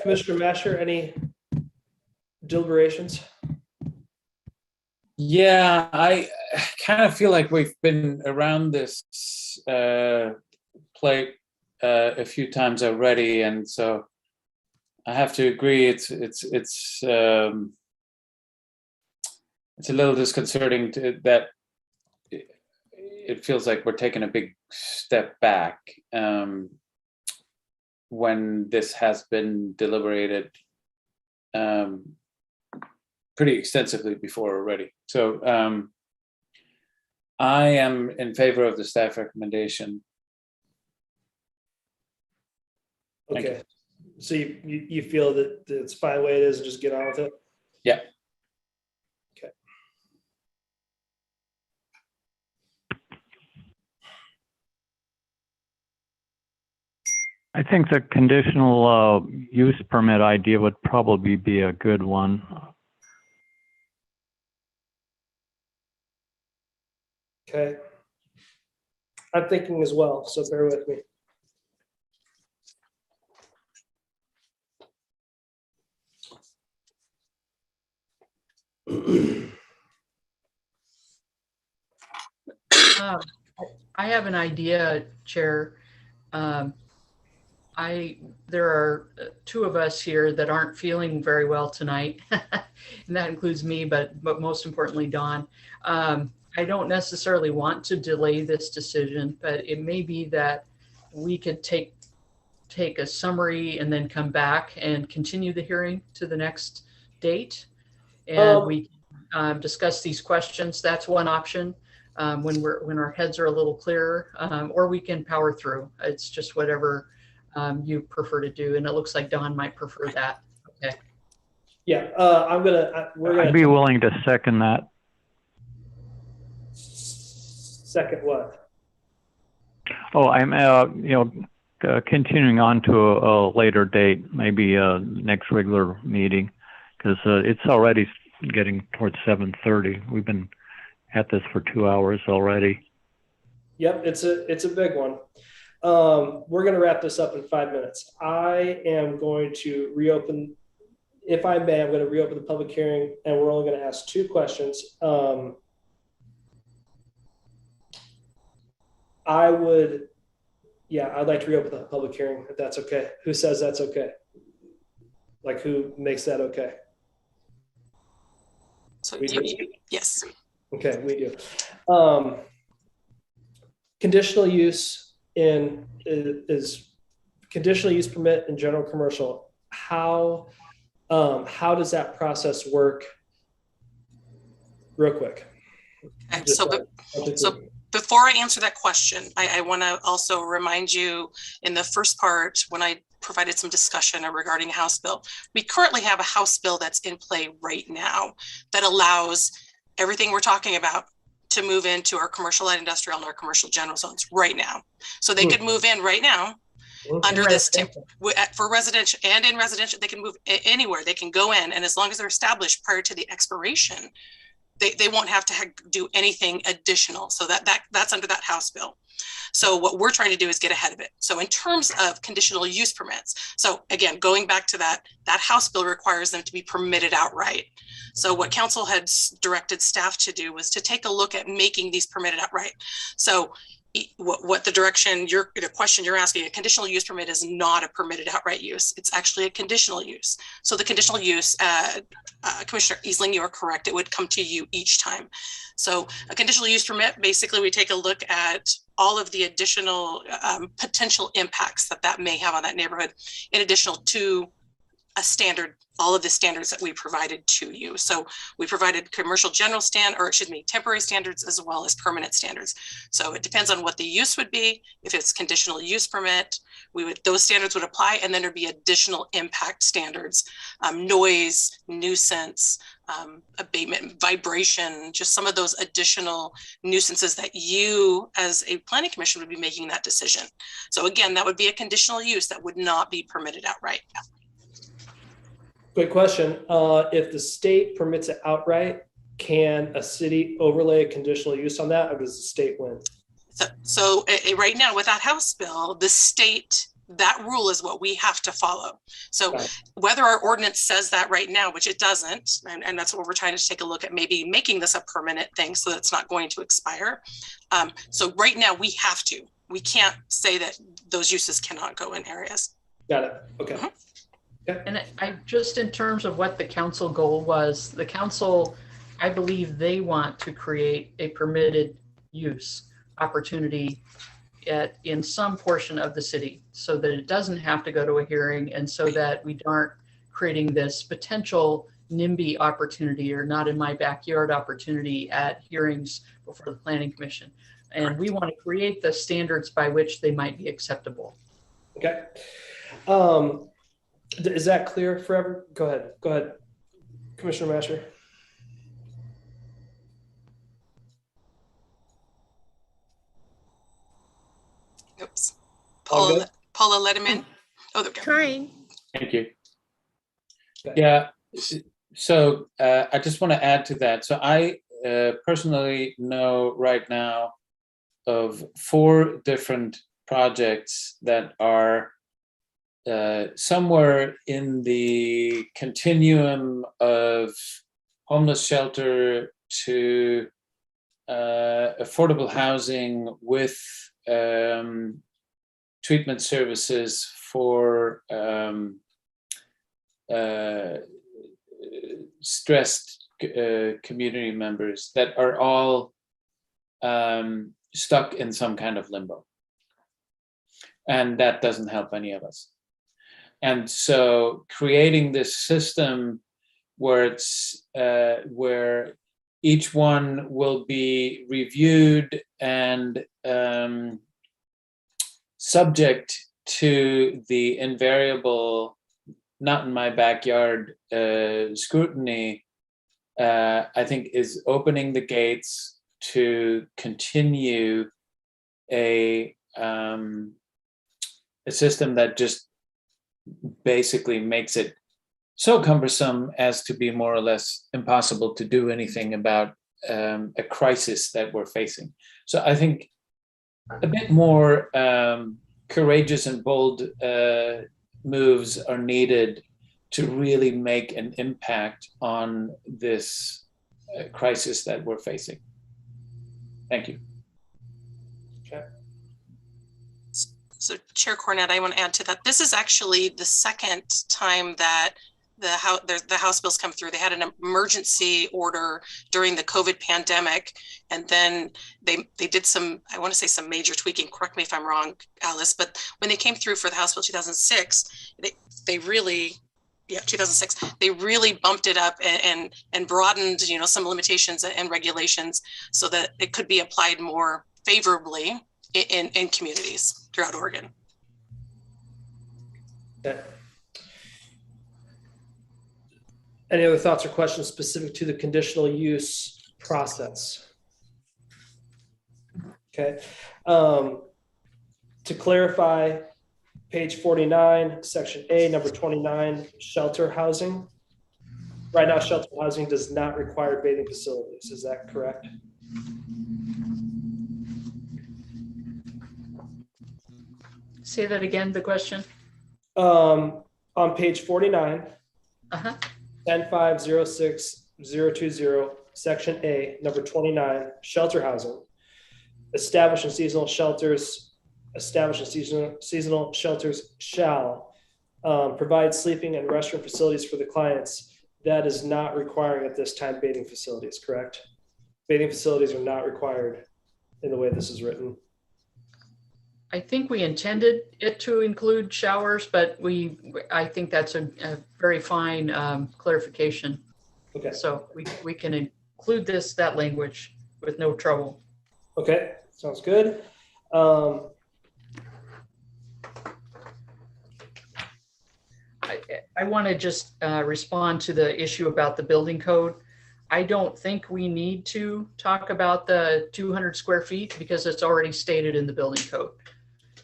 Commissioner Masher, any deliberations? Yeah, I kind of feel like we've been around this plate a few times already, and so I have to agree. It's a little disconcerting that it feels like we're taking a big step back when this has been deliberated pretty extensively before already. So I am in favor of the staff recommendation. Okay. So you feel that it's fine the way it is and just get on with it? Yeah. Okay. I think the conditional use permit idea would probably be a good one. Okay. I'm thinking as well, so bear with me. I have an idea, Chair. There are 2 of us here that aren't feeling very well tonight, and that includes me, but most importantly, Dawn. I don't necessarily want to delay this decision, but it may be that we could take a summary and then come back and continue the hearing to the next date, and we discuss these questions. That's one option. When our heads are a little clearer, or we can power through. It's just whatever you prefer to do, and it looks like Dawn might prefer that. Okay. Yeah, I'd be willing to second that. Second what? Oh, I'm, continuing on to a later date, maybe next regular meeting, because it's already getting towards 7:30. We've been at this for 2 hours already. Yep, it's a big one. We're going to wrap this up in 5 minutes. I am going to reopen, if I may, I'm going to reopen the public hearing, and we're only going to ask 2 questions. I'd like to reopen the public hearing, if that's okay. Who says that's okay? Like, who makes that okay? So We do? yes. Okay, we do. Conditional use is conditional use permit in general commercial. How does that process work? Real quick. Okay, so before I answer that question, I want to also remind you in the first part, when I provided some discussion regarding House bill, we currently have a House bill that's in play right now that allows everything we're talking about to move into our commercial light industrial and our commercial general zones right now. So they could move in right now under this for residential, and in residential, they can move anywhere. They can go in, and as long as they're established prior to the expiration, they won't have to do anything additional. So that's under that House bill. So what we're trying to do is get ahead of it. So in terms of conditional use permits, so again, going back to that House bill requires them to be permitted outright. So what council had directed staff to do was to take a look at making these permitted outright. So what the question you're asking, a conditional use permit is not a permitted outright use. It's actually a conditional use. So the conditional use, Commissioner Easling, you are correct. It would come to you each time. So a conditional use permit, basically we take a look at all of the additional potential impacts that may have on that neighborhood, in addition to a standard, all of the standards that we provided to you. So we provided commercial general temporary standards as well as permanent standards. So it depends on what the use would be. If it's conditional use permit, those standards would apply, and then there'd be additional impact standards, noise, nuisance, abatement, vibration, just some of those additional nuisances that you as a planning commission would be making that decision. So again, that would be a conditional use that would not be permitted outright. Good question. If the state permits it outright, can a city overlay a conditional use on that, or does the state win? So right now with that House bill, the state, that rule is what we have to follow. So whether our ordinance says that right now, which it doesn't, and that's what we're trying to take a look at, maybe making this a permanent thing so that it's not going to expire. So right now we have to. We can't say that those uses cannot go in areas. Got it. Okay. Mm-hmm. And I just, in terms of what the council goal was, the council, I believe they want to create a permitted use opportunity in some portion of the city so that it doesn't have to go to a hearing, and so that we aren't creating this potential NIMBY opportunity or not in my backyard opportunity at hearings before the planning commission. And we want to create the standards by which they might be acceptable. Okay. Is that clear for everyone? Go ahead, Commissioner Masher. Oops. Paula, let him in. Oh, there we go. Trying. Thank you. Okay. Yeah. So I just want to add to that. So I personally know right now of 4 different projects that are somewhere in the continuum of homeless shelter to affordable housing with treatment services for stressed community members that are all stuck in some kind of limbo. And that doesn't help any of us. And so creating this system where it's where each one will be reviewed and subject to the invariable, not in my backyard scrutiny, I think is opening the gates to continue a a system that just basically makes it so cumbersome as to be more or less impossible to do anything about a crisis that we're facing. So I think a bit more courageous and bold moves are needed to really make an impact on this crisis that we're facing. Thank you. Okay. So Chair Cornett, I want to add to that. This is actually the second time that the House bills come through. They had an emergency order during the COVID pandemic, and then they did some, I want to say some major tweaking. Correct me if I'm wrong, Alice, but when they came through for the House Bill 2006, they really, 2006, they really bumped it up and broadened, some limitations and regulations so that it could be applied more favorably in communities throughout Oregon. Okay. Any other thoughts or questions specific to the conditional use process? Okay. To clarify, page 49, section A, number 29, shelter housing. Right now, shelter housing does not require bathing facilities. Is that correct? Say that again, the question. On page 49, Uh-huh. 10506-020, section A, number 29, shelter housing. Established and seasonal shelters shall provide sleeping and restroom facilities for the clients. That is not requiring at this time bathing facilities, correct? Bathing facilities are not required in the way this is written. I think we intended it to include showers, but I think that's a very fine clarification. Okay. So we can include that language with no trouble. Okay, sounds good. I want to just respond to the issue about the building code. I don't think we need to talk about the 200 square feet because it's already stated in the building code.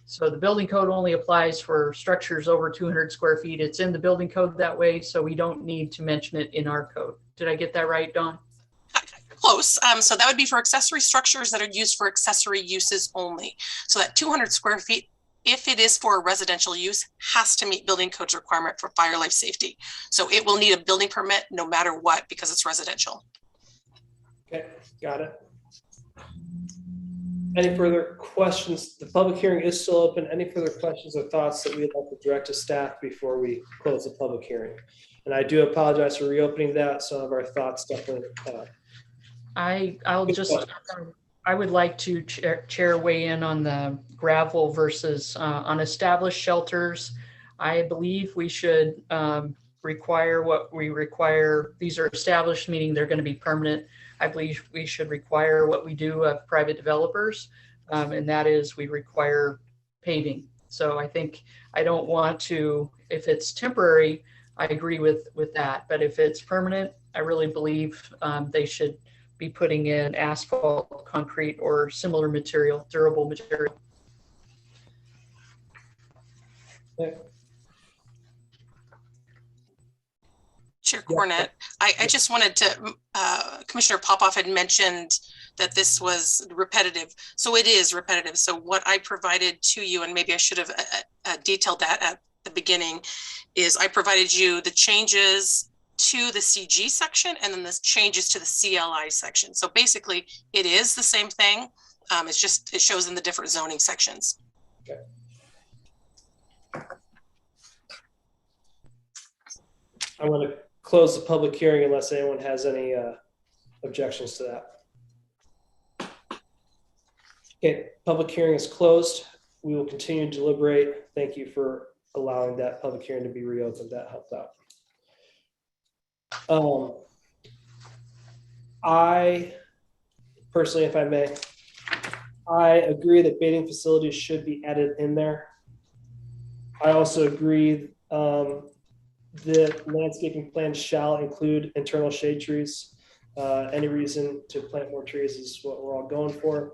So the building code only applies for structures over 200 square feet. It's in the building code that way, so we don't need to mention it in our code. Did I get that right, Dawn? Close. So that would be for accessory structures that are used for accessory uses only. So that 200 square feet, if it is for a residential use, has to meet building code's requirement for fire life safety. So it will need a building permit no matter what because it's residential. Okay, got it. Any further questions? The public hearing is still open. Any further questions or thoughts that we'd like to direct to staff before we close the public hearing? And I do apologize for reopening that. Some of our thoughts definitely. I would like to chair weigh in on the gravel versus unestablished shelters. I believe we should require what we require. These are established, meaning they're going to be permanent. I believe we should require what we do of private developers, and that is we require paving. So I think I don't want to, if it's temporary, I agree with that. But if it's permanent, I really believe they should be putting in asphalt, concrete, or similar material, durable material. Okay. Chair Cornett, I just wanted to, Commissioner Popoff had mentioned that this was repetitive. So it is repetitive. So what I provided to you, and maybe I should have detailed that at the beginning, is I provided you the changes to the CG section and then the changes to the CLI section. So basically it is the same thing. It's just, it shows in the different zoning sections. Okay. I want to close the public hearing unless anyone has any objections to that. Okay, public hearing is closed. We will continue to deliberate. Thank you for allowing that public hearing to be reopened. That helped out. I personally, if I may, I agree that bathing facilities should be added in there. I also agree the landscaping plan shall include internal shade trees. Any reason to plant more trees is what we're all going for.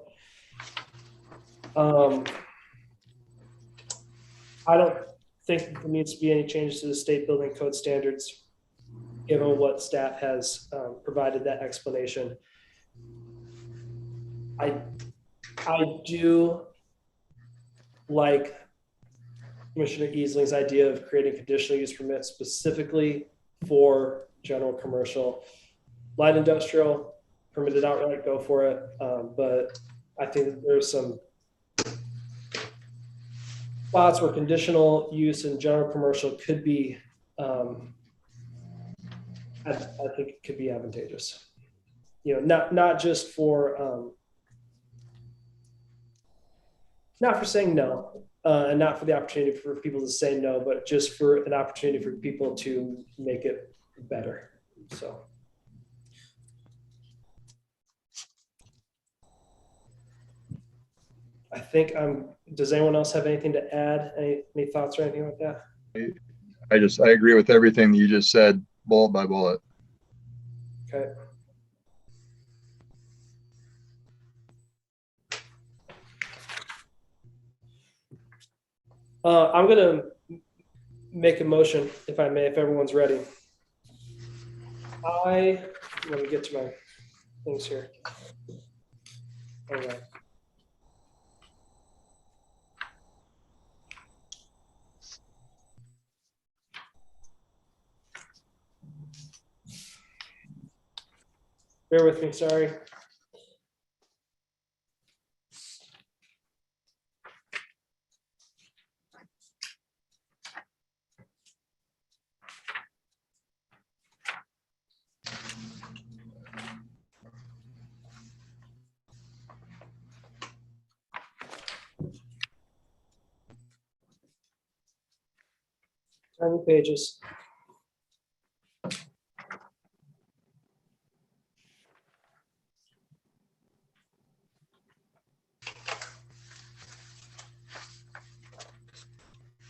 I don't think there needs to be any changes to the state building code standards, given what staff has provided that explanation. I do like Commissioner Easling's idea of creating conditional use permits specifically for general commercial. Light industrial, permitted outright, go for it. But I think that there's some spots where conditional use in general commercial could be, I think it could be advantageous. You know, not just for, not for saying no, and not for the opportunity for people to say no, but just for an opportunity for people to make it better. So. I think does anyone else have anything to add? Any thoughts or anything like that? I agree with everything that you just said, bullet by bullet. Okay. I'm going to make a motion, if I may, if everyone's ready. Let me get to my things here. All right. Bear with me, sorry. Turn the pages.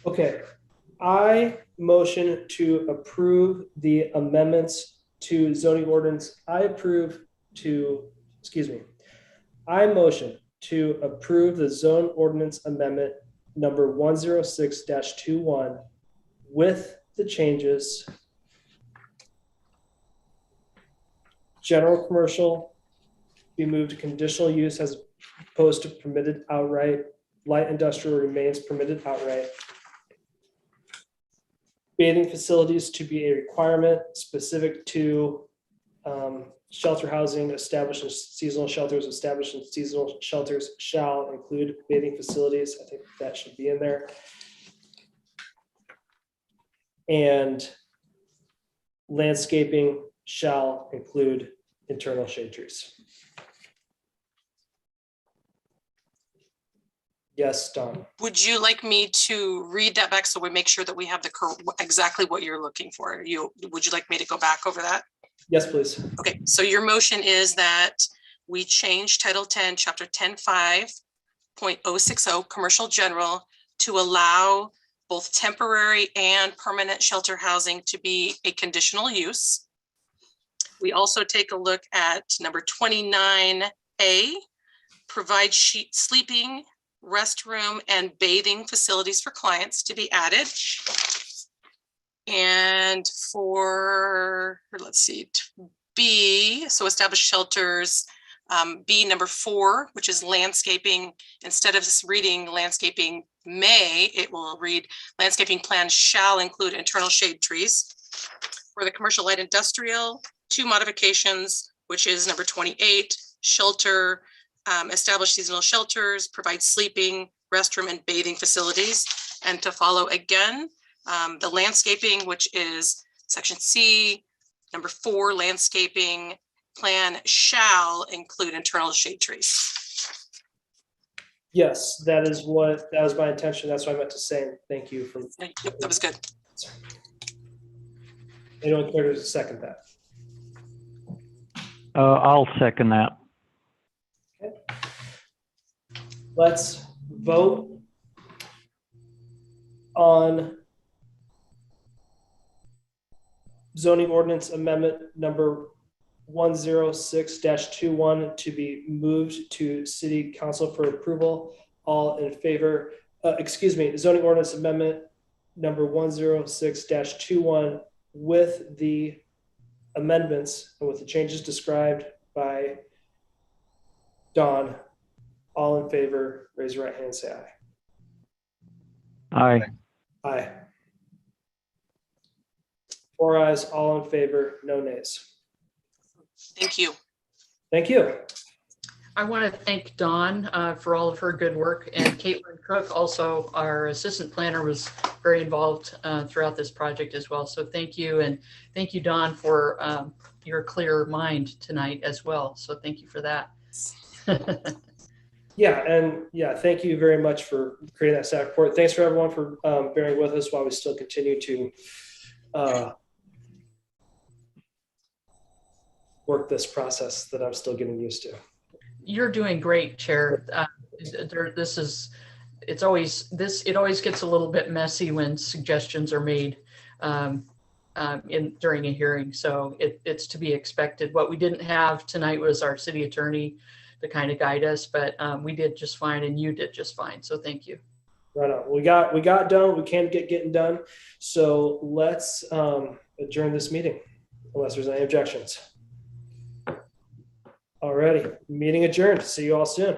Okay, I motion to approve the amendments to zoning ordinance. I motion to approve the zone ordinance amendment number 106-21 with the changes. General commercial be moved to conditional use as opposed to permitted outright. Light industrial remains permitted outright. Bathing facilities to be a requirement specific to shelter housing established in seasonal shelters. Established in seasonal shelters shall include bathing facilities. I think that should be in there. And landscaping shall include internal shade trees. Yes, Don. Would you like me to read that back so we make sure that we have exactly what you're looking for? Would you like me to go back over that? Yes, please. Okay, so your motion is that we change Title 10, Chapter 10.5.060, Commercial General, to allow both temporary and permanent shelter housing to be a conditional use. We also take a look at number 29A, provide sleeping, restroom, and bathing facilities for clients to be added. And for, let's see, B, so establish shelters, B number 4, which is landscaping. Instead of this reading landscaping may, it will read landscaping plan shall include internal shade trees. For the commercial light industrial, 2 modifications, which is number 28, shelter, establish seasonal shelters, provide sleeping, restroom, and bathing facilities. And to follow again, the landscaping, which is section C, number 4, landscaping plan shall include internal shade trees. Yes, that was my intention. That's what I meant to say. Thank you for. Yep, that was good. Anyone care to second that? I'll second that. Okay. Let's vote on zoning ordinance amendment number 106-21 to be moved to city council for approval. All in favor, zoning ordinance amendment number 106-21 with the amendments and with the changes described by Dawn. All in favor, raise your right hand and say aye. Aye. Aye. 4 ayes, all in favor, no nays. Thank you. Thank you. I want to thank Dawn for all of her good work, and Caitlin Cook, also our assistant planner, was very involved throughout this project as well. So thank you, and thank you, Dawn, for your clear mind tonight as well. So thank you for that. Thank you very much for creating that staff report. Thanks for everyone for bearing with us while we still continue to work this process that I'm still getting used to. You're doing great, Chair. It always gets a little bit messy when suggestions are made during a hearing. So it's to be expected. What we didn't have tonight was our city attorney to kind of guide us, but we did just fine, and you did just fine. So thank you. Right on. We got done. We can't getting done. So let's adjourn this meeting unless there's any objections. Alrighty, meeting adjourned. See you all soon.